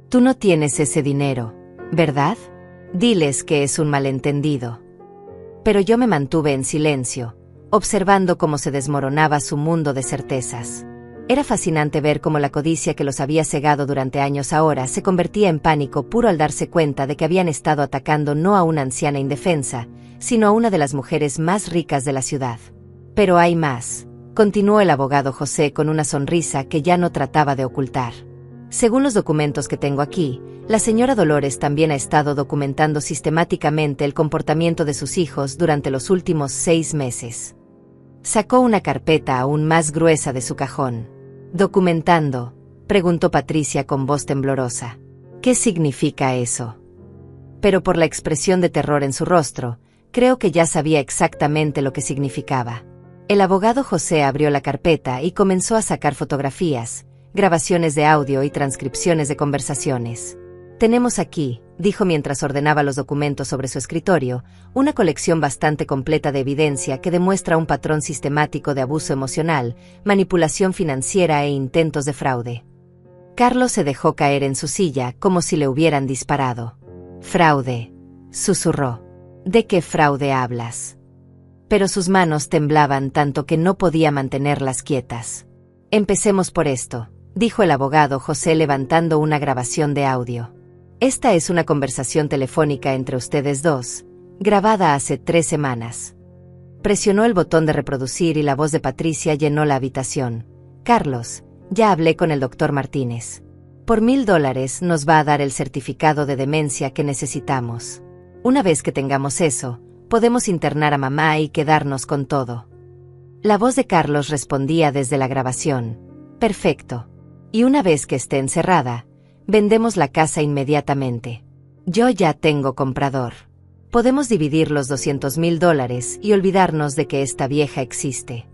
Tú no tienes ese dinero, ¿verdad? Diles que es un malentendido. Pero yo me mantuve en silencio, observando cómo se desmoronaba su mundo de certezas. Era fascinante ver cómo la codicia que los había cegado durante años ahora se convertía en pánico puro al darse cuenta de que habían estado atacando no a una anciana indefensa, sino a una de las mujeres más ricas de la ciudad. Pero hay más, continuó el abogado José con una sonrisa que ya no trataba de ocultar. Según los documentos que tengo aquí, la señora Dolores también ha estado documentando sistemáticamente el comportamiento de sus hijos durante los últimos 6 meses. Sacó una carpeta aún más gruesa de su cajón. ¿Documentando?, preguntó Patricia con voz temblorosa. ¿Qué significa eso? Pero por la expresión de terror en su rostro, creo que ya sabía exactamente lo que significaba. El abogado José abrió la carpeta y comenzó a sacar fotografías, grabaciones de audio y transcripciones de conversaciones. Tenemos aquí, dijo mientras ordenaba los documentos sobre su escritorio, una colección bastante completa de evidencia que demuestra un patrón sistemático de abuso emocional, manipulación financiera e intentos de fraude. Carlos se dejó caer en su silla como si le hubieran disparado. «Fraude», susurró. «¿De qué fraude hablas?» Pero sus manos temblaban tanto que no podía mantenerlas quietas. «Empecemos por esto», dijo el abogado José levantando una grabación de audio. «Esta es una conversación telefónica entre ustedes dos, grabada hace 3 semanas». Presionó el botón de reproducir y la voz de Patricia llenó la habitación. «Carlos, ya hablé con el doctor Martínez. Por $1000 nos va a dar el certificado de demencia que necesitamos. Una vez que tengamos eso, podemos internar a mamá y quedarnos con todo». La voz de Carlos respondía desde la grabación. «Perfecto. Y una vez que esté encerrada, vendemos la casa inmediatamente. Yo ya tengo comprador. Podemos dividir los $200,000 y olvidarnos de que esta vieja existe».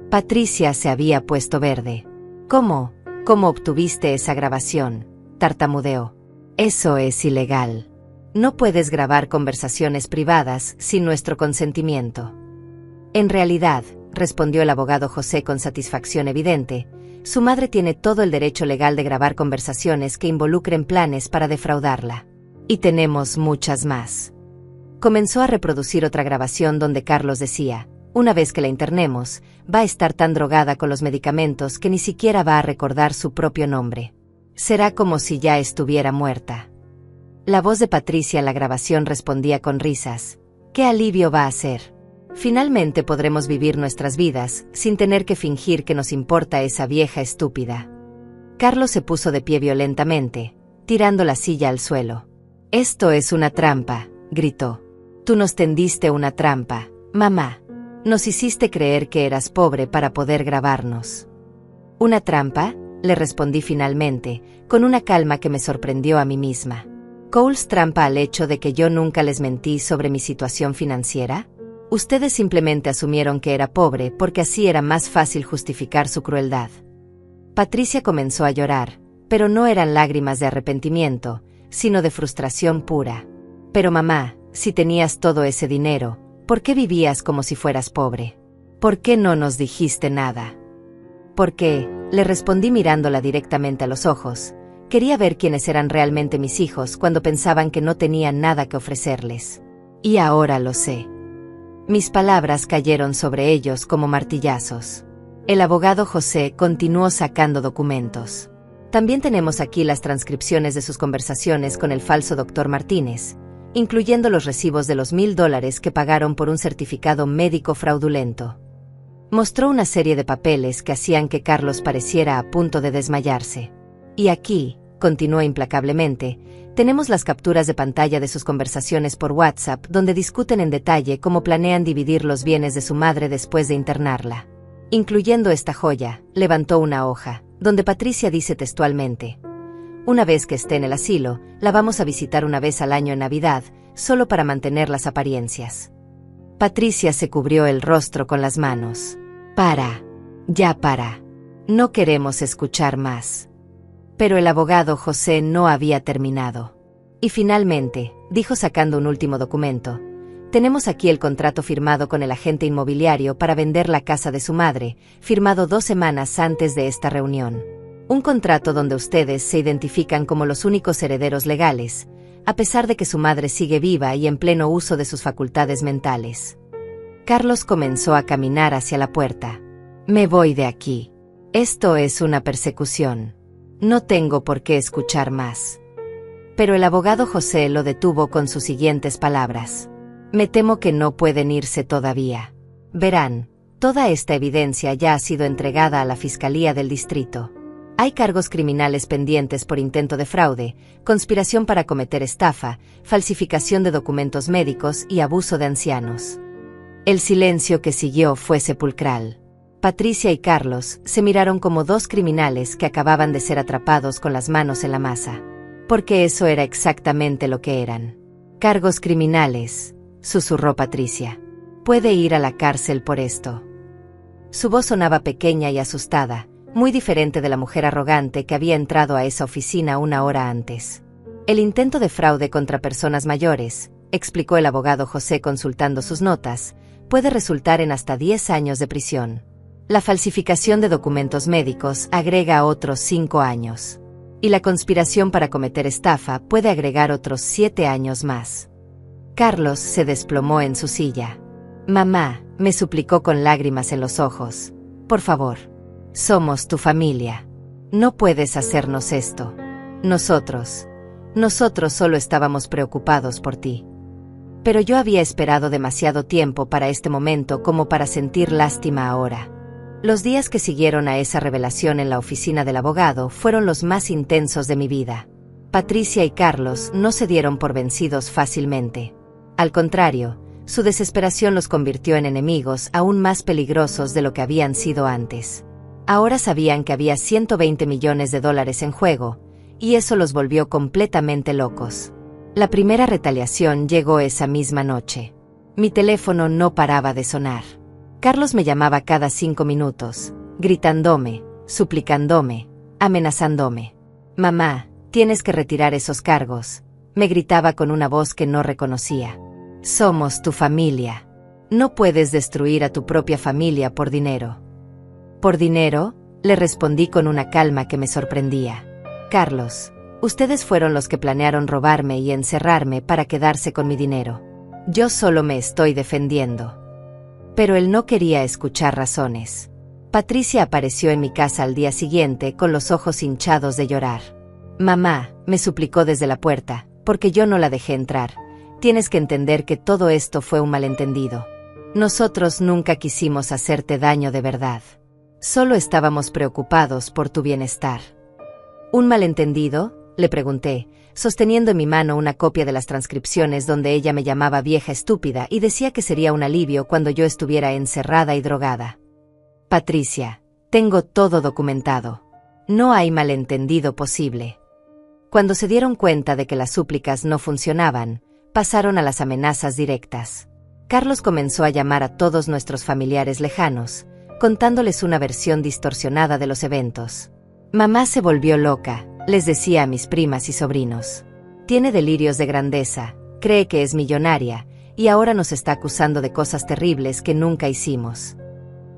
Patricia se había puesto verde. «¿Cómo? ¿Cómo obtuviste esa grabación?», tartamudeó. «Eso es ilegal. No puedes grabar conversaciones privadas sin nuestro consentimiento». «En realidad», respondió el abogado José con satisfacción evidente, «su madre tiene todo el derecho legal de grabar conversaciones que involucren planes para defraudarla. Y tenemos muchas más». Comenzó a reproducir otra grabación donde Carlos decía: «Una vez que la internemos, va a estar tan drogada con los medicamentos que ni siquiera va a recordar su propio nombre. Será como si ya estuviera muerta». La voz de Patricia en la grabación respondía con risas. «¿Qué alivio va a ser? Finalmente podremos vivir nuestras vidas sin tener que fingir que nos importa esa vieja estúpida». Carlos se puso de pie violentamente, tirando la silla al suelo. «Esto es una trampa», gritó. «Tú nos tendiste una trampa, mamá. Nos hiciste creer que eras pobre para poder grabarnos». «¿Una trampa?», le respondí finalmente, con una calma que me sorprendió a mí misma. «¿Coles trampa al hecho de que yo nunca les mentí sobre mi situación financiera? Ustedes simplemente asumieron que era pobre porque así era más fácil justificar su crueldad». Patricia comenzó a llorar, pero no eran lágrimas de arrepentimiento, sino de frustración pura. «Pero mamá, si tenías todo ese dinero, ¿por qué vivías como si fueras pobre? ¿Por qué no nos dijiste nada?». «¿Por qué?», le respondí mirándola directamente a los ojos. «Quería ver quiénes eran realmente mis hijos cuando pensaban que no tenía nada que ofrecerles. Y ahora lo sé». Mis palabras cayeron sobre ellos como martillazos. El abogado José continuó sacando documentos. «También tenemos aquí las transcripciones de sus conversaciones con el falso doctor Martínez, incluyendo los recibos de los $1000 que pagaron por un certificado médico fraudulento». Mostró una serie de papeles que hacían que Carlos pareciera a punto de desmayarse. «Y aquí», continuó implacablemente, «tenemos las capturas de pantalla de sus conversaciones por WhatsApp donde discuten en detalle cómo planean dividir los bienes de su madre después de internarla. Incluyendo esta joya», levantó una hoja, donde Patricia dice textualmente: «Una vez que esté en el asilo, la vamos a visitar una vez al año en Navidad, solo para mantener las apariencias». Patricia se cubrió el rostro con las manos. «Para. Ya para. No queremos escuchar más». Pero el abogado José no había terminado. «Y finalmente», dijo sacando un último documento, «tenemos aquí el contrato firmado con el agente inmobiliario para vender la casa de su madre, firmado 2 semanas antes de esta reunión. Un contrato donde ustedes se identifican como los únicos herederos legales, a pesar de que su madre sigue viva y en pleno uso de sus facultades mentales». Carlos comenzó a caminar hacia la puerta. «Me voy de aquí. Esto es una persecución. No tengo por qué escuchar más». Pero el abogado José lo detuvo con sus siguientes palabras. «Me temo que no pueden irse todavía. Verán, toda esta evidencia ya ha sido entregada a la Fiscalía del Distrito. Hay cargos criminales pendientes por intento de fraude, conspiración para cometer estafa, falsificación de documentos médicos y abuso de ancianos». El silencio que siguió fue sepulcral. Patricia y Carlos se miraron como 2 criminales que acababan de ser atrapados con las manos en la masa. Porque eso era exactamente lo que eran. «Cargos criminales», susurró Patricia. «Puede ir a la cárcel por esto». Su voz sonaba pequeña y asustada, muy diferente de la mujer arrogante que había entrado a esa oficina una hora antes. El intento de fraude contra personas mayores, explicó el abogado José consultando sus notas, puede resultar en hasta 10 años de prisión. La falsificación de documentos médicos agrega otros 5 años. Y la conspiración para cometer estafa puede agregar otros 7 años más. Carlos se desplomó en su silla. Mamá, me suplicó con lágrimas en los ojos. Por favor. Somos tu familia. No puedes hacernos esto. Nosotros solo estábamos preocupados por ti. Pero yo había esperado demasiado tiempo para este momento como para sentir lástima ahora. Los días que siguieron a esa revelación en la oficina del abogado fueron los más intensos de mi vida. Patricia y Carlos no se dieron por vencidos fácilmente. Al contrario, su desesperación los convirtió en enemigos aún más peligrosos de lo que habían sido antes. Ahora sabían que había $120 millones en juego, y eso los volvió completamente locos. La primera retaliación llegó esa misma noche. Mi teléfono no paraba de sonar. Carlos me llamaba cada 5 minutos, gritándome, suplicándome, amenazándome. Mamá, tienes que retirar esos cargos, me gritaba con una voz que no reconocía. Somos tu familia. No puedes destruir a tu propia familia por dinero. ¿Por dinero? Le respondí con una calma que me sorprendía. Carlos, ustedes fueron los que planearon robarme y encerrarme para quedarse con mi dinero. Yo solo me estoy defendiendo. Pero él no quería escuchar razones. Patricia apareció en mi casa al día siguiente con los ojos hinchados de llorar. Mamá, me suplicó desde la puerta, porque yo no la dejé entrar. Tienes que entender que todo esto fue un malentendido. Nosotros nunca quisimos hacerte daño de verdad. Solo estábamos preocupados por tu bienestar. ¿Un malentendido?, le pregunté, sosteniendo en mi mano una copia de las transcripciones donde ella me llamaba vieja estúpida y decía que sería un alivio cuando yo estuviera encerrada y drogada. Patricia, tengo todo documentado. No hay malentendido posible. Cuando se dieron cuenta de que las súplicas no funcionaban, pasaron a las amenazas directas. Carlos comenzó a llamar a todos nuestros familiares lejanos, contándoles una versión distorsionada de los eventos. Mamá se volvió loca, les decía a mis primas y sobrinos. Tiene delirios de grandeza, cree que es millonaria, y ahora nos está acusando de cosas terribles que nunca hicimos.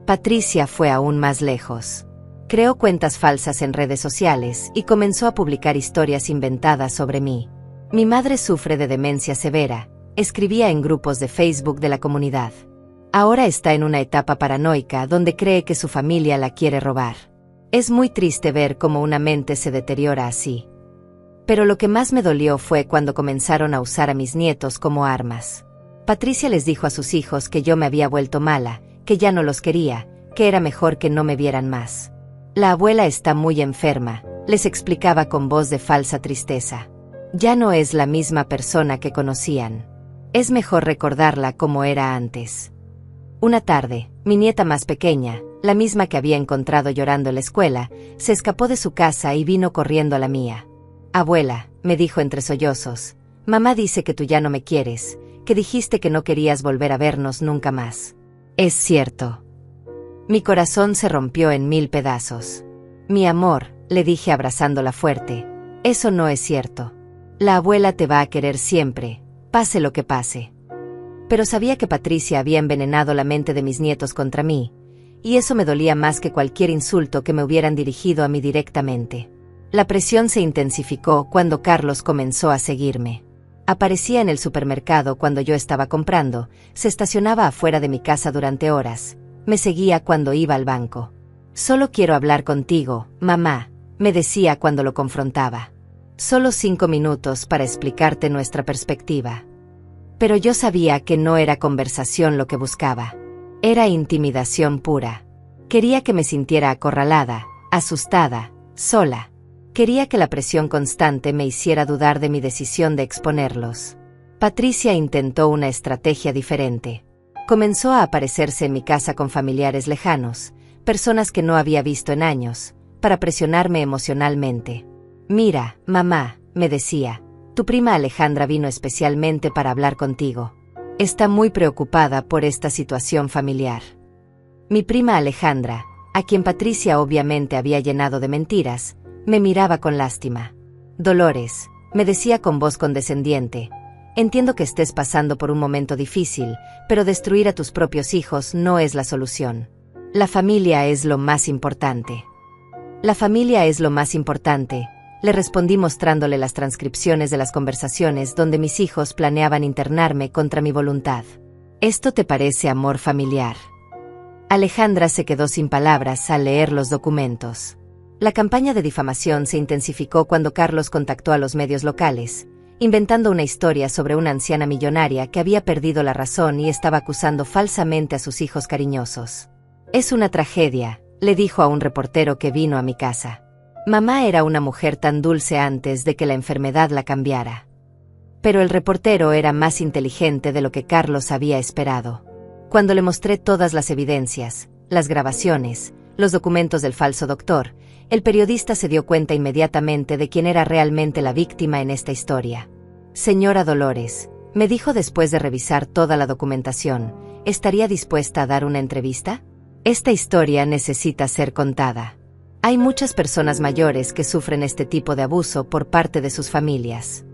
Patricia fue aún más lejos. Creó cuentas falsas en redes sociales y comenzó a publicar historias inventadas sobre mí. Mi madre sufre de demencia severa, escribía en grupos de Facebook de la comunidad. Ahora está en una etapa paranoica donde cree que su familia la quiere robar. Es muy triste ver cómo una mente se deteriora así. Pero lo que más me dolió fue cuando comenzaron a usar a mis nietos como armas. Patricia les dijo a sus hijos que yo me había vuelto mala, que ya no los quería, que era mejor que no me vieran más. La abuela está muy enferma, les explicaba con voz de falsa tristeza. Ya no es la misma persona que conocían. Es mejor recordarla como era antes. Una tarde, mi nieta más pequeña, la misma que había encontrado llorando en la escuela, se escapó de su casa y vino corriendo a la mía. Abuela, me dijo entre sollozos, mamá dice que tú ya no me quieres, que dijiste que no querías volver a vernos nunca más. Es cierto. Mi corazón se rompió en 1000 pedazos. Mi amor, le dije abrazándola fuerte, eso no es cierto. La abuela te va a querer siempre, pase lo que pase. Pero sabía que Patricia había envenenado la mente de mis nietos contra mí, y eso me dolía más que cualquier insulto que me hubieran dirigido a mí directamente. La presión se intensificó cuando Carlos comenzó a seguirme. Aparecía en el supermercado cuando yo estaba comprando, se estacionaba afuera de mi casa durante horas, me seguía cuando iba al banco. Solo quiero hablar contigo, mamá, me decía cuando lo confrontaba. Solo 5 minutos para explicarte nuestra perspectiva. Pero yo sabía que no era conversación lo que buscaba. Era intimidación pura. Quería que me sintiera acorralada, asustada, sola. Quería que la presión constante me hiciera dudar de mi decisión de exponerlos. Patricia intentó una estrategia diferente. Comenzó a aparecerse en mi casa con familiares lejanos, personas que no había visto en años, para presionarme emocionalmente. Mira, mamá, me decía, tu prima Alejandra vino especialmente para hablar contigo. Está muy preocupada por esta situación familiar. Mi prima Alejandra, a quien Patricia obviamente había llenado de mentiras, me miraba con lástima. Dolores, me decía con voz condescendiente, entiendo que estés pasando por un momento difícil, pero destruir a tus propios hijos no es la solución. La familia es lo más importante. La familia es lo más importante, le respondí mostrándole las transcripciones de las conversaciones donde mis hijos planeaban internarme contra mi voluntad. ¿Esto te parece amor familiar? Alejandra se quedó sin palabras al leer los documentos. La campaña de difamación se intensificó cuando Carlos contactó a los medios locales, inventando una historia sobre una anciana millonaria que había perdido la razón y estaba acusando falsamente a sus hijos cariñosos. Es una tragedia, le dijo a un reportero que vino a mi casa. Mamá era una mujer tan dulce antes de que la enfermedad la cambiara. Pero el reportero era más inteligente de lo que Carlos había esperado. Cuando le mostré todas las evidencias, las grabaciones, los documentos del falso doctor, el periodista se dio cuenta inmediatamente de quién era realmente la víctima en esta historia. Señora Dolores, me dijo después de revisar toda la documentación, ¿estaría dispuesta a dar una entrevista? Esta historia necesita ser contada. Hay muchas personas mayores que sufren este tipo de abuso por parte de sus familias.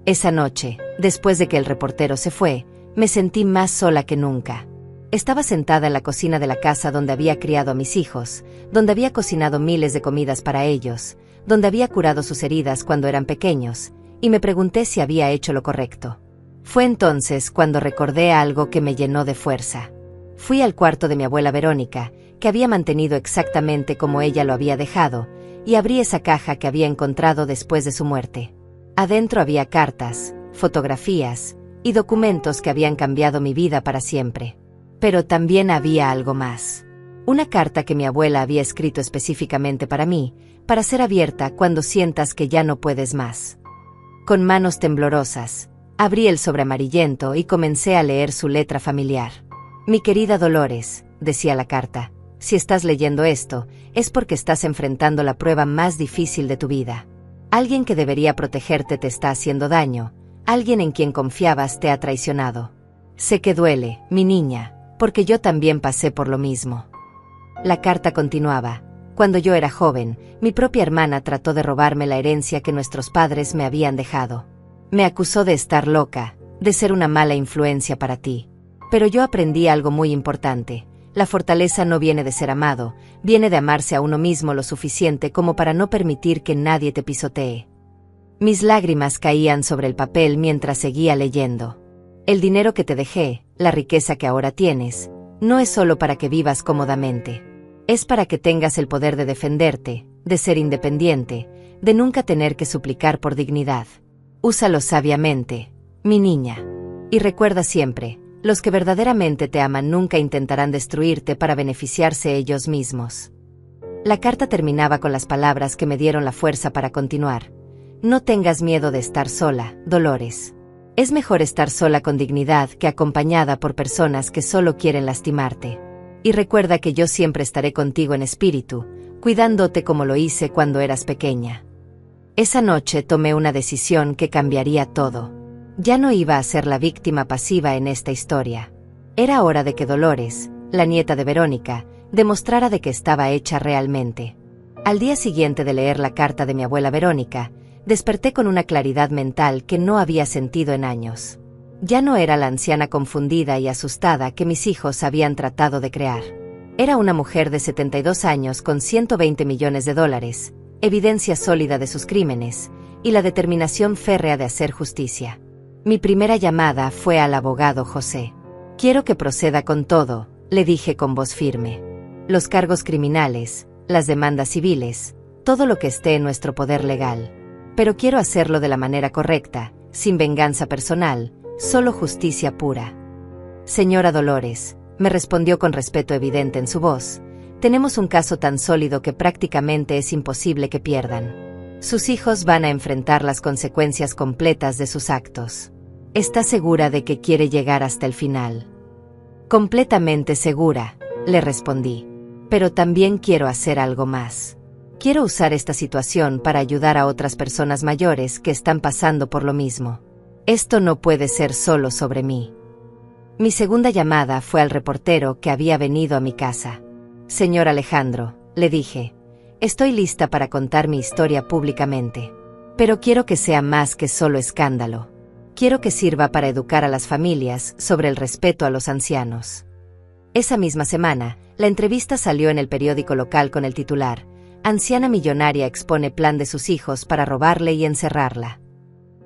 Esa noche, después de que el reportero se fue, me sentí más sola que nunca. Estaba sentada en la cocina de la casa donde había criado a mis hijos, donde había cocinado miles de comidas para ellos, donde había curado sus heridas cuando eran pequeños, y me pregunté si había hecho lo correcto. Fue entonces cuando recordé algo que me llenó de fuerza. Fui al cuarto de mi abuela Verónica, que había mantenido exactamente como ella lo había dejado, y abrí esa caja que había encontrado después de su muerte. Adentro había cartas, fotografías y documentos que habían cambiado mi vida para siempre. Pero también había algo más. Una carta que mi abuela había escrito específicamente para mí, para ser abierta cuando sientas que ya no puedes más. Con manos temblorosas, abrí el sobre amarillento y comencé a leer su letra familiar. Mi querida Dolores, decía la carta, si estás leyendo esto, es porque estás enfrentando la prueba más difícil de tu vida. Alguien que debería protegerte te está haciendo daño, alguien en quien confiabas te ha traicionado. Sé que duele, mi niña, porque yo también pasé por lo mismo. La carta continuaba. Cuando yo era joven, mi propia hermana trató de robarme la herencia que nuestros padres me habían dejado. Me acusó de estar loca, de ser una mala influencia para ti. Pero yo aprendí algo muy importante. La fortaleza no viene de ser amado, viene de amarse a uno mismo lo suficiente como para no permitir que nadie te pisotee. Mis lágrimas caían sobre el papel mientras seguía leyendo. El dinero que te dejé, la riqueza que ahora tienes, no es solo para que vivas cómodamente. Es para que tengas el poder de defenderte, de ser independiente, de nunca tener que suplicar por dignidad. Úsalo sabiamente, mi niña. Y recuerda siempre, los que verdaderamente te aman nunca intentarán destruirte para beneficiarse ellos mismos. La carta terminaba con las palabras que me dieron la fuerza para continuar. No tengas miedo de estar sola, Dolores. Es mejor estar sola con dignidad que acompañada por personas que solo quieren lastimarte. Y recuerda que yo siempre estaré contigo en espíritu, cuidándote como lo hice cuando eras pequeña. Esa noche tomé una decisión que cambiaría todo. Ya no iba a ser la víctima pasiva en esta historia. Era hora de que Dolores, la nieta de Verónica, demostrara de que estaba hecha realmente. Al día siguiente de leer la carta de mi abuela Verónica, desperté con una claridad mental que no había sentido en años. Ya no era la anciana confundida y asustada que mis hijos habían tratado de crear. Era una mujer de 72 años con $120 millones, evidencia sólida de sus crímenes, y la determinación férrea de hacer justicia. Mi primera llamada fue al abogado José. Quiero que proceda con todo, le dije con voz firme. Los cargos criminales, las demandas civiles, todo lo que esté en nuestro poder legal. Pero quiero hacerlo de la manera correcta, sin venganza personal, solo justicia pura. Señora Dolores, me respondió con respeto evidente en su voz, tenemos un caso tan sólido que prácticamente es imposible que pierdan. Sus hijos van a enfrentar las consecuencias completas de sus actos. ¿Está segura de que quiere llegar hasta el final? Completamente segura, le respondí. Pero también quiero hacer algo más. Quiero usar esta situación para ayudar a otras personas mayores que están pasando por lo mismo. Esto no puede ser solo sobre mí. Mi segunda llamada fue al reportero que había venido a mi casa. Señor Alejandro, le dije, estoy lista para contar mi historia públicamente. Pero quiero que sea más que solo escándalo. Quiero que sirva para educar a las familias sobre el respeto a los ancianos. Esa misma semana, la entrevista salió en el periódico local con el titular: Anciana millonaria expone plan de sus hijos para robarle y encerrarla.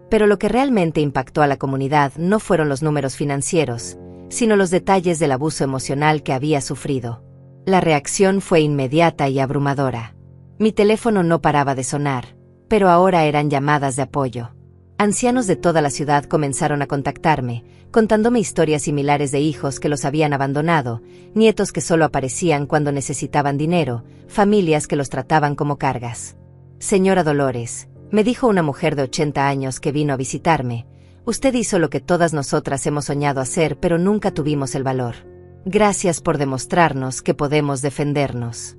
Pero lo que realmente impactó a la comunidad no fueron los números financieros, sino los detalles del abuso emocional que había sufrido. La reacción fue inmediata y abrumadora. Mi teléfono no paraba de sonar, pero ahora eran llamadas de apoyo. Ancianos de toda la ciudad comenzaron a contactarme, contándome historias similares de hijos que los habían abandonado, nietos que solo aparecían cuando necesitaban dinero, familias que los trataban como cargas. Señora Dolores, me dijo una mujer de 80 años que vino a visitarme, usted hizo lo que todas nosotras hemos soñado hacer, pero nunca tuvimos el valor. Gracias por demostrarnos que podemos defendernos.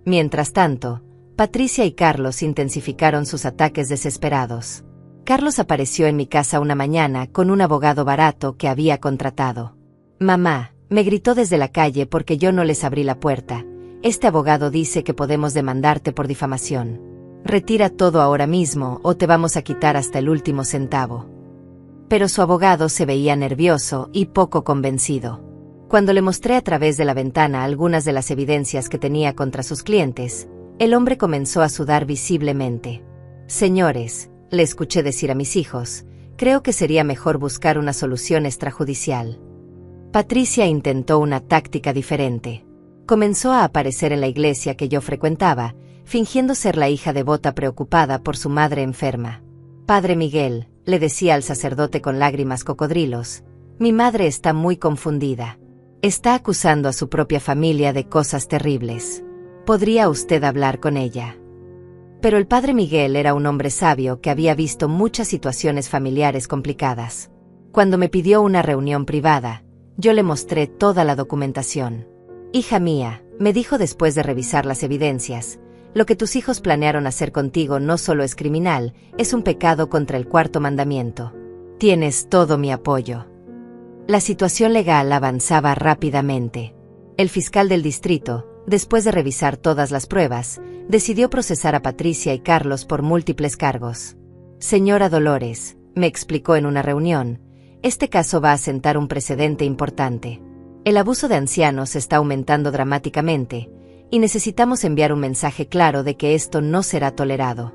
Mientras tanto, Patricia y Carlos intensificaron sus ataques desesperados. Carlos apareció en mi casa una mañana con un abogado barato que había contratado. Mamá, me gritó desde la calle porque yo no les abrí la puerta. Este abogado dice que podemos demandarte por difamación. Retira todo ahora mismo o te vamos a quitar hasta el último centavo. Pero su abogado se veía nervioso y poco convencido. Cuando le mostré a través de la ventana algunas de las evidencias que tenía contra sus clientes, el hombre comenzó a sudar visiblemente. Señores, le escuché decir a mis hijos, creo que sería mejor buscar una solución extrajudicial. Patricia intentó una táctica diferente. Comenzó a aparecer en la iglesia que yo frecuentaba, fingiendo ser la hija devota preocupada por su madre enferma. Padre Miguel, le decía al sacerdote con lágrimas cocodrilos, mi madre está muy confundida. Está acusando a su propia familia de cosas terribles. ¿Podría usted hablar con ella? Pero el padre Miguel era un hombre sabio que había visto muchas situaciones familiares complicadas. Cuando me pidió una reunión privada, yo le mostré toda la documentación. Hija mía, me dijo después de revisar las evidencias, lo que tus hijos planearon hacer contigo no solo es criminal, es un pecado contra el cuarto mandamiento. Tienes todo mi apoyo. La situación legal avanzaba rápidamente. El fiscal del distrito, después de revisar todas las pruebas, decidió procesar a Patricia y Carlos por múltiples cargos. Señora Dolores, me explicó en una reunión, este caso va a sentar un precedente importante. El abuso de ancianos está aumentando dramáticamente, y necesitamos enviar un mensaje claro de que esto no será tolerado.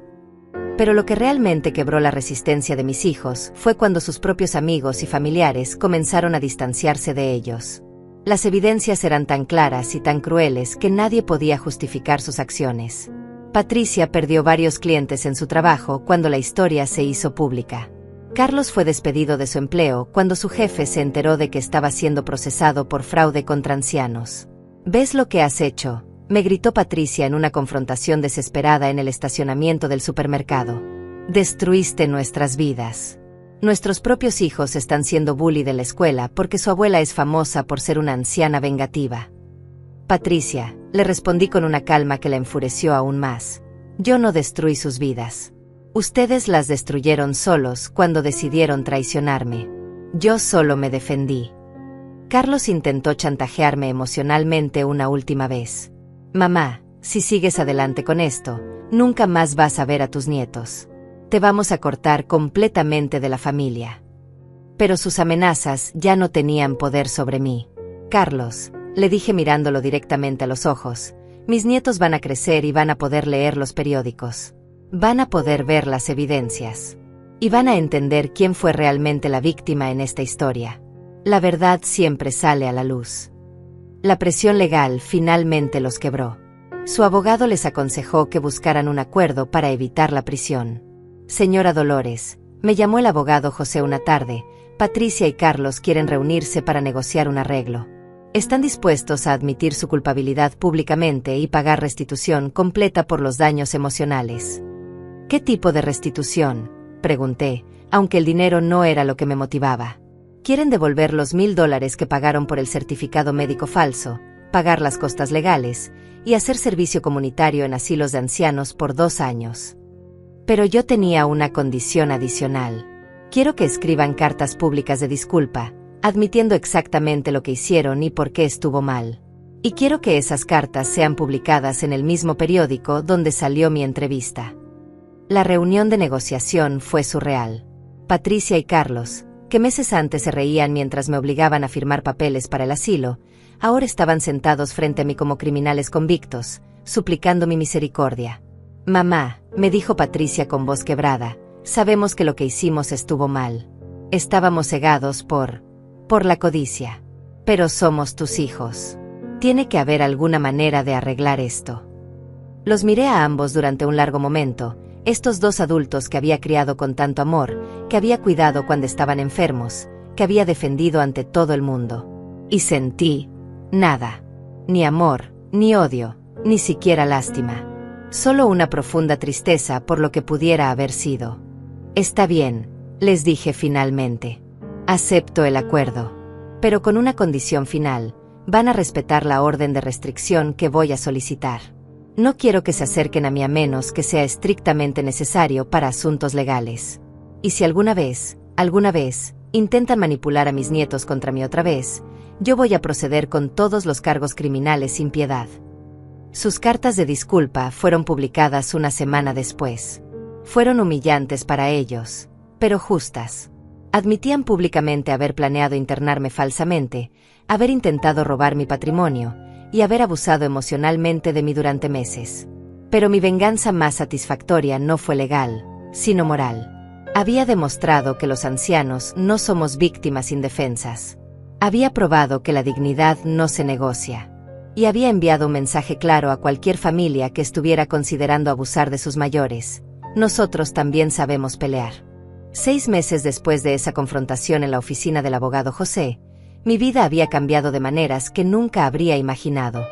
Pero lo que realmente quebró la resistencia de mis hijos fue cuando sus propios amigos y familiares comenzaron a distanciarse de ellos. Las evidencias eran tan claras y tan crueles que nadie podía justificar sus acciones. Patricia perdió varios clientes en su trabajo cuando la historia se hizo pública. Carlos fue despedido de su empleo cuando su jefe se enteró de que estaba siendo procesado por fraude contra ancianos. ¿Ves lo que has hecho?, me gritó Patricia en una confrontación desesperada en el estacionamiento del supermercado. Destruiste nuestras vidas. Nuestros propios hijos están siendo bully de la escuela porque su abuela es famosa por ser una anciana vengativa. Patricia, le respondí con una calma que la enfureció aún más. Yo no destruí sus vidas. Ustedes las destruyeron solos cuando decidieron traicionarme. Yo solo me defendí. Carlos intentó chantajearme emocionalmente una última vez. Mamá, si sigues adelante con esto, nunca más vas a ver a tus nietos. Te vamos a cortar completamente de la familia. Pero sus amenazas ya no tenían poder sobre mí. Carlos, le dije mirándolo directamente a los ojos, mis nietos van a crecer y van a poder leer los periódicos. Van a poder ver las evidencias. Y van a entender quién fue realmente la víctima en esta historia. La verdad siempre sale a la luz. La presión legal finalmente los quebró. Su abogado les aconsejó que buscaran un acuerdo para evitar la prisión. Señora Dolores, me llamó el abogado José una tarde, Patricia y Carlos quieren reunirse para negociar un arreglo. Están dispuestos a admitir su culpabilidad públicamente y pagar restitución completa por los daños emocionales. ¿Qué tipo de restitución?, pregunté, aunque el dinero no era lo que me motivaba. Quieren devolver los $1,000 que pagaron por el certificado médico falso, pagar las costas legales, y hacer servicio comunitario en asilos de ancianos por 2 años. Pero yo tenía una condición adicional. Quiero que escriban cartas públicas de disculpa, admitiendo exactamente lo que hicieron y por qué estuvo mal. Y quiero que esas cartas sean publicadas en el mismo periódico donde salió mi entrevista. La reunión de negociación fue surreal. Patricia y Carlos, que meses antes se reían mientras me obligaban a firmar papeles para el asilo, ahora estaban sentados frente a mí como criminales convictos, suplicando mi misericordia. «Mamá», me dijo Patricia con voz quebrada, «sabemos que lo que hicimos estuvo mal. Estábamos cegados por la codicia. Pero somos tus hijos. Tiene que haber alguna manera de arreglar esto». Los miré a ambos durante un largo momento, estos dos adultos que había criado con tanto amor, que había cuidado cuando estaban enfermos, que había defendido ante todo el mundo. Y sentí nada. Ni amor, ni odio, ni siquiera lástima. Solo una profunda tristeza por lo que pudiera haber sido. «Está bien», les dije finalmente. «Acepto el acuerdo. Pero con una condición final, van a respetar la orden de restricción que voy a solicitar. No quiero que se acerquen a mí a menos que sea estrictamente necesario para asuntos legales. Y si alguna vez, intentan manipular a mis nietos contra mí otra vez, yo voy a proceder con todos los cargos criminales sin piedad». Sus cartas de disculpa fueron publicadas una semana después. Fueron humillantes para ellos, pero justas. Admitían públicamente haber planeado internarme falsamente, haber intentado robar mi patrimonio y haber abusado emocionalmente de mí durante meses. Pero mi venganza más satisfactoria no fue legal, sino moral. Había demostrado que los ancianos no somos víctimas indefensas. Había probado que la dignidad no se negocia. Y había enviado un mensaje claro a cualquier familia que estuviera considerando abusar de sus mayores: nosotros también sabemos pelear. 6 meses después de esa confrontación en la oficina del abogado José, mi vida había cambiado de maneras que nunca habría imaginado.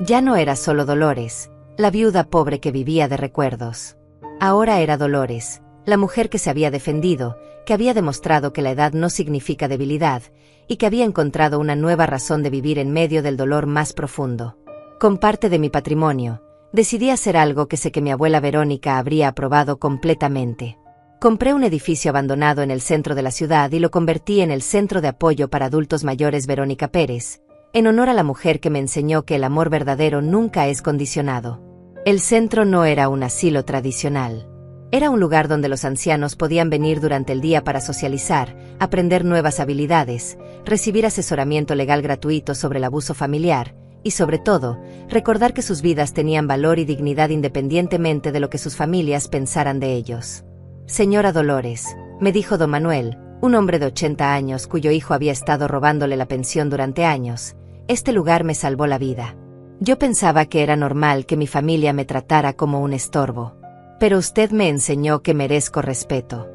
Ya no era solo Dolores, la viuda pobre que vivía de recuerdos. Ahora era Dolores, la mujer que se había defendido, que había demostrado que la edad no significa debilidad, y que había encontrado una nueva razón de vivir en medio del dolor más profundo. Con parte de mi patrimonio, decidí hacer algo que sé que mi abuela Verónica habría aprobado completamente. Compré un edificio abandonado en el centro de la ciudad y lo convertí en el Centro de Apoyo para Adultos Mayores Verónica Pérez, en honor a la mujer que me enseñó que el amor verdadero nunca es condicionado. El centro no era un asilo tradicional. Era un lugar donde los ancianos podían venir durante el día para socializar, aprender nuevas habilidades, recibir asesoramiento legal gratuito sobre el abuso familiar y, sobre todo, recordar que sus vidas tenían valor y dignidad independientemente de lo que sus familias pensaran de ellos. «Señora Dolores», me dijo don Manuel, un hombre de 80 años cuyo hijo había estado robándole la pensión durante años, «este lugar me salvó la vida. Yo pensaba que era normal que mi familia me tratara como un estorbo. Pero usted me enseñó que merezco respeto».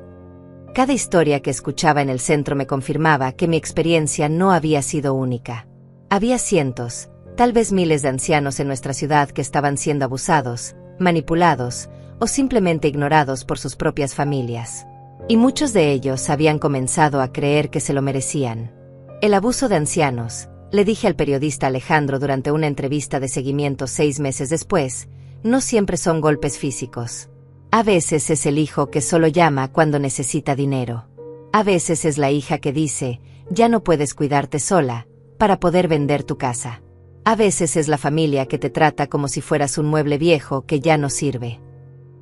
Cada historia que escuchaba en el centro me confirmaba que mi experiencia no había sido única. Había cientos, tal vez miles de ancianos en nuestra ciudad que estaban siendo abusados, manipulados o simplemente ignorados por sus propias familias. Y muchos de ellos habían comenzado a creer que se lo merecían. «El abuso de ancianos», le dije al periodista Alejandro durante una entrevista de seguimiento 6 meses después, «no siempre son golpes físicos. A veces es el hijo que solo llama cuando necesita dinero. A veces es la hija que dice, ya no puedes cuidarte sola, para poder vender tu casa. A veces es la familia que te trata como si fueras un mueble viejo que ya no sirve».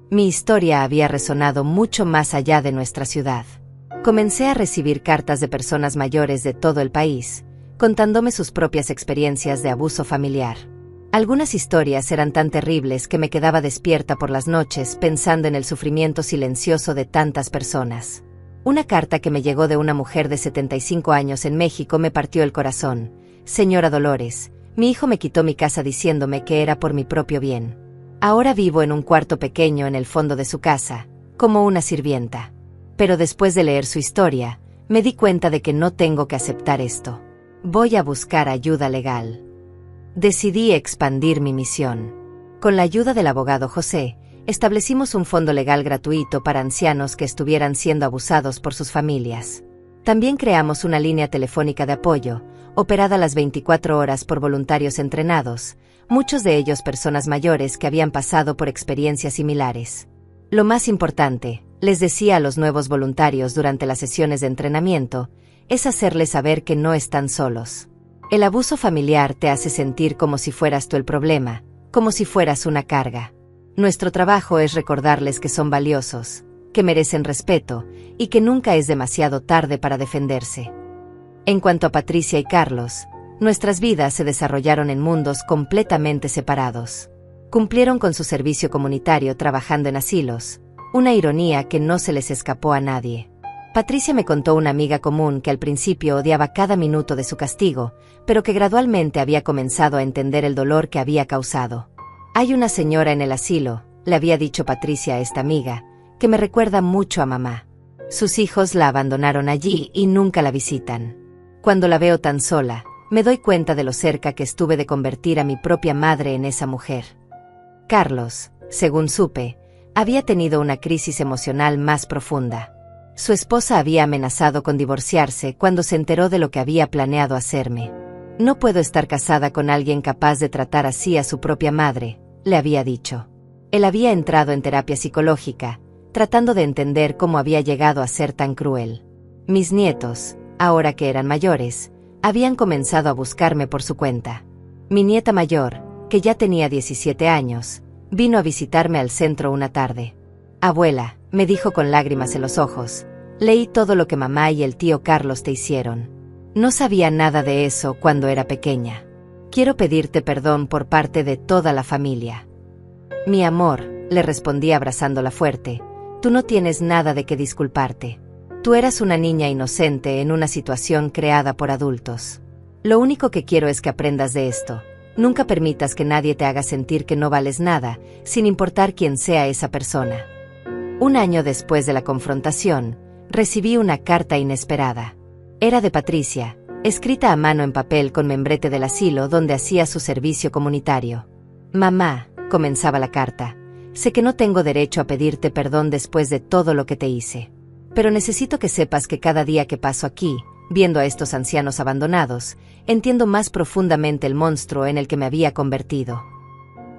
Mi historia había resonado mucho más allá de nuestra ciudad. Comencé a recibir cartas de personas mayores de todo el país, contándome sus propias experiencias de abuso familiar. Algunas historias eran tan terribles que me quedaba despierta por las noches pensando en el sufrimiento silencioso de tantas personas. Una carta que me llegó de una mujer de 75 años en México me partió el corazón. «Señora Dolores, mi hijo me quitó mi casa diciéndome que era por mi propio bien. Ahora vivo en un cuarto pequeño en el fondo de su casa, como una sirvienta. Pero después de leer su historia, me di cuenta de que no tengo que aceptar esto. Voy a buscar ayuda legal». Decidí expandir mi misión. Con la ayuda del abogado José, establecimos un fondo legal gratuito para ancianos que estuvieran siendo abusados por sus familias. También creamos una línea telefónica de apoyo, operada las 24 horas por voluntarios entrenados, muchos de ellos personas mayores que habían pasado por experiencias similares. Lo más importante, les decía a los nuevos voluntarios durante las sesiones de entrenamiento, es hacerles saber que no están solos. El abuso familiar te hace sentir como si fueras tú el problema, como si fueras una carga. Nuestro trabajo es recordarles que son valiosos, que merecen respeto y que nunca es demasiado tarde para defenderse. En cuanto a Patricia y Carlos, nuestras vidas se desarrollaron en mundos completamente separados. Cumplieron con su servicio comunitario trabajando en asilos, una ironía que no se les escapó a nadie. Patricia me contó una amiga común que al principio odiaba cada minuto de su castigo, pero que gradualmente había comenzado a entender el dolor que había causado. Hay una señora en el asilo, le había dicho Patricia a esta amiga, que me recuerda mucho a mamá. Sus hijos la abandonaron allí y nunca la visitan. Cuando la veo tan sola, me doy cuenta de lo cerca que estuve de convertir a mi propia madre en esa mujer. Carlos, según supe, había tenido una crisis emocional más profunda. Su esposa había amenazado con divorciarse cuando se enteró de lo que había planeado hacerme. No puedo estar casada con alguien capaz de tratar así a su propia madre, le había dicho. Él había entrado en terapia psicológica, tratando de entender cómo había llegado a ser tan cruel. Mis nietos, ahora que eran mayores, habían comenzado a buscarme por su cuenta. Mi nieta mayor, que ya tenía 17 años, vino a visitarme al centro una tarde. «Abuela», me dijo con lágrimas en los ojos, «leí todo lo que mamá y el tío Carlos te hicieron. No sabía nada de eso cuando era pequeña. Quiero pedirte perdón por parte de toda la familia». «Mi amor», le respondí abrazándola fuerte, «tú no tienes nada de qué disculparte. Tú eras una niña inocente en una situación creada por adultos. Lo único que quiero es que aprendas de esto. Nunca permitas que nadie te haga sentir que no vales nada, sin importar quién sea esa persona». Un año después de la confrontación, recibí una carta inesperada. Era de Patricia, escrita a mano en papel con membrete del asilo donde hacía su servicio comunitario. «Mamá», comenzaba la carta, «sé que no tengo derecho a pedirte perdón después de todo lo que te hice. Pero necesito que sepas que cada día que paso aquí, viendo a estos ancianos abandonados, entiendo más profundamente el monstruo en el que me había convertido».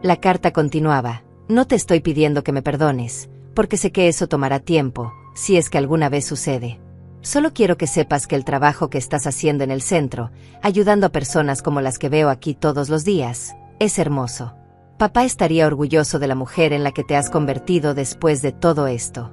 La carta continuaba, «No te estoy pidiendo que me perdones, porque sé que eso tomará tiempo, si es que alguna vez sucede. Solo quiero que sepas que el trabajo que estás haciendo en el centro, ayudando a personas como las que veo aquí todos los días, es hermoso. Papá estaría orgulloso de la mujer en la que te has convertido después de todo esto».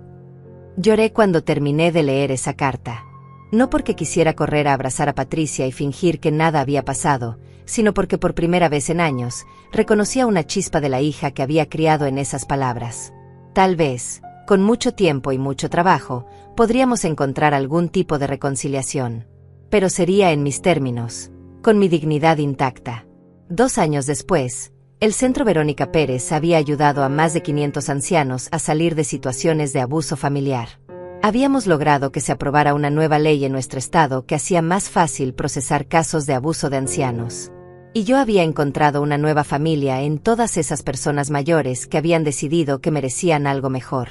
Lloré cuando terminé de leer esa carta. No porque quisiera correr a abrazar a Patricia y fingir que nada había pasado, sino porque por primera vez en años, reconocía una chispa de la hija que había criado en esas palabras. Tal vez, con mucho tiempo y mucho trabajo, podríamos encontrar algún tipo de reconciliación. Pero sería en mis términos, con mi dignidad intacta. 2 años después, el Centro Verónica Pérez había ayudado a más de 500 ancianos a salir de situaciones de abuso familiar. Habíamos logrado que se aprobara una nueva ley en nuestro estado que hacía más fácil procesar casos de abuso de ancianos. Y yo había encontrado una nueva familia en todas esas personas mayores que habían decidido que merecían algo mejor.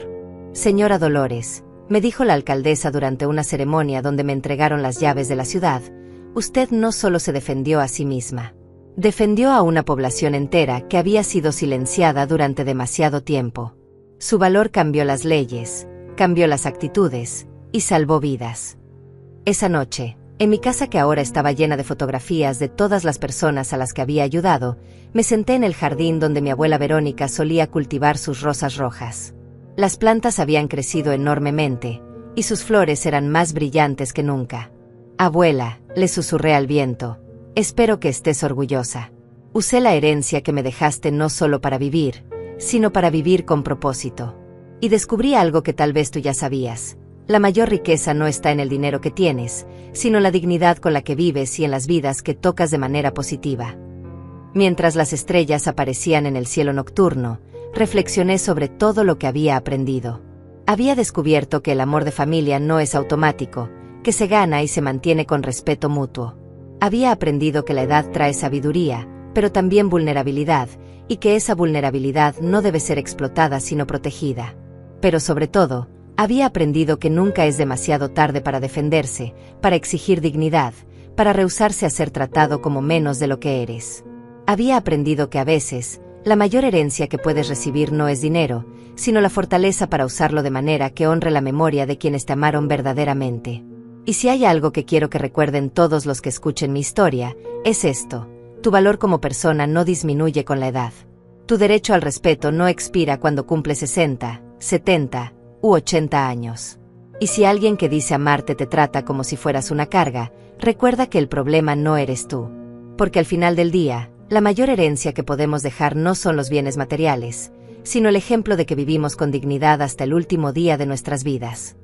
«Señora Dolores», me dijo la alcaldesa durante una ceremonia donde me entregaron las llaves de la ciudad, «usted no solo se defendió a sí misma. Defendió a una población entera que había sido silenciada durante demasiado tiempo. Su valor cambió las leyes, cambió las actitudes y salvó vidas». Esa noche, en mi casa que ahora estaba llena de fotografías de todas las personas a las que había ayudado, me senté en el jardín donde mi abuela Verónica solía cultivar sus rosas rojas. Las plantas habían crecido enormemente, y sus flores eran más brillantes que nunca. «Abuela», le susurré al viento, «espero que estés orgullosa. Usé la herencia que me dejaste no solo para vivir, sino para vivir con propósito. Y descubrí algo que tal vez tú ya sabías. La mayor riqueza no está en el dinero que tienes, sino en la dignidad con la que vives y en las vidas que tocas de manera positiva». Mientras las estrellas aparecían en el cielo nocturno, reflexioné sobre todo lo que había aprendido. Había descubierto que el amor de familia no es automático, que se gana y se mantiene con respeto mutuo. Había aprendido que la edad trae sabiduría, pero también vulnerabilidad, y que esa vulnerabilidad no debe ser explotada sino protegida. Pero sobre todo, había aprendido que nunca es demasiado tarde para defenderse, para exigir dignidad, para rehusarse a ser tratado como menos de lo que eres. Había aprendido que a veces, la mayor herencia que puedes recibir no es dinero, sino la fortaleza para usarlo de manera que honre la memoria de quienes te amaron verdaderamente. Y si hay algo que quiero que recuerden todos los que escuchen mi historia, es esto: tu valor como persona no disminuye con la edad. Tu derecho al respeto no expira cuando cumples 60, 70 u 80 años. Y si alguien que dice amarte te trata como si fueras una carga, recuerda que el problema no eres tú. Porque al final del día, la mayor herencia que podemos dejar no son los bienes materiales, sino el ejemplo de que vivimos con dignidad hasta el último día de nuestras vidas.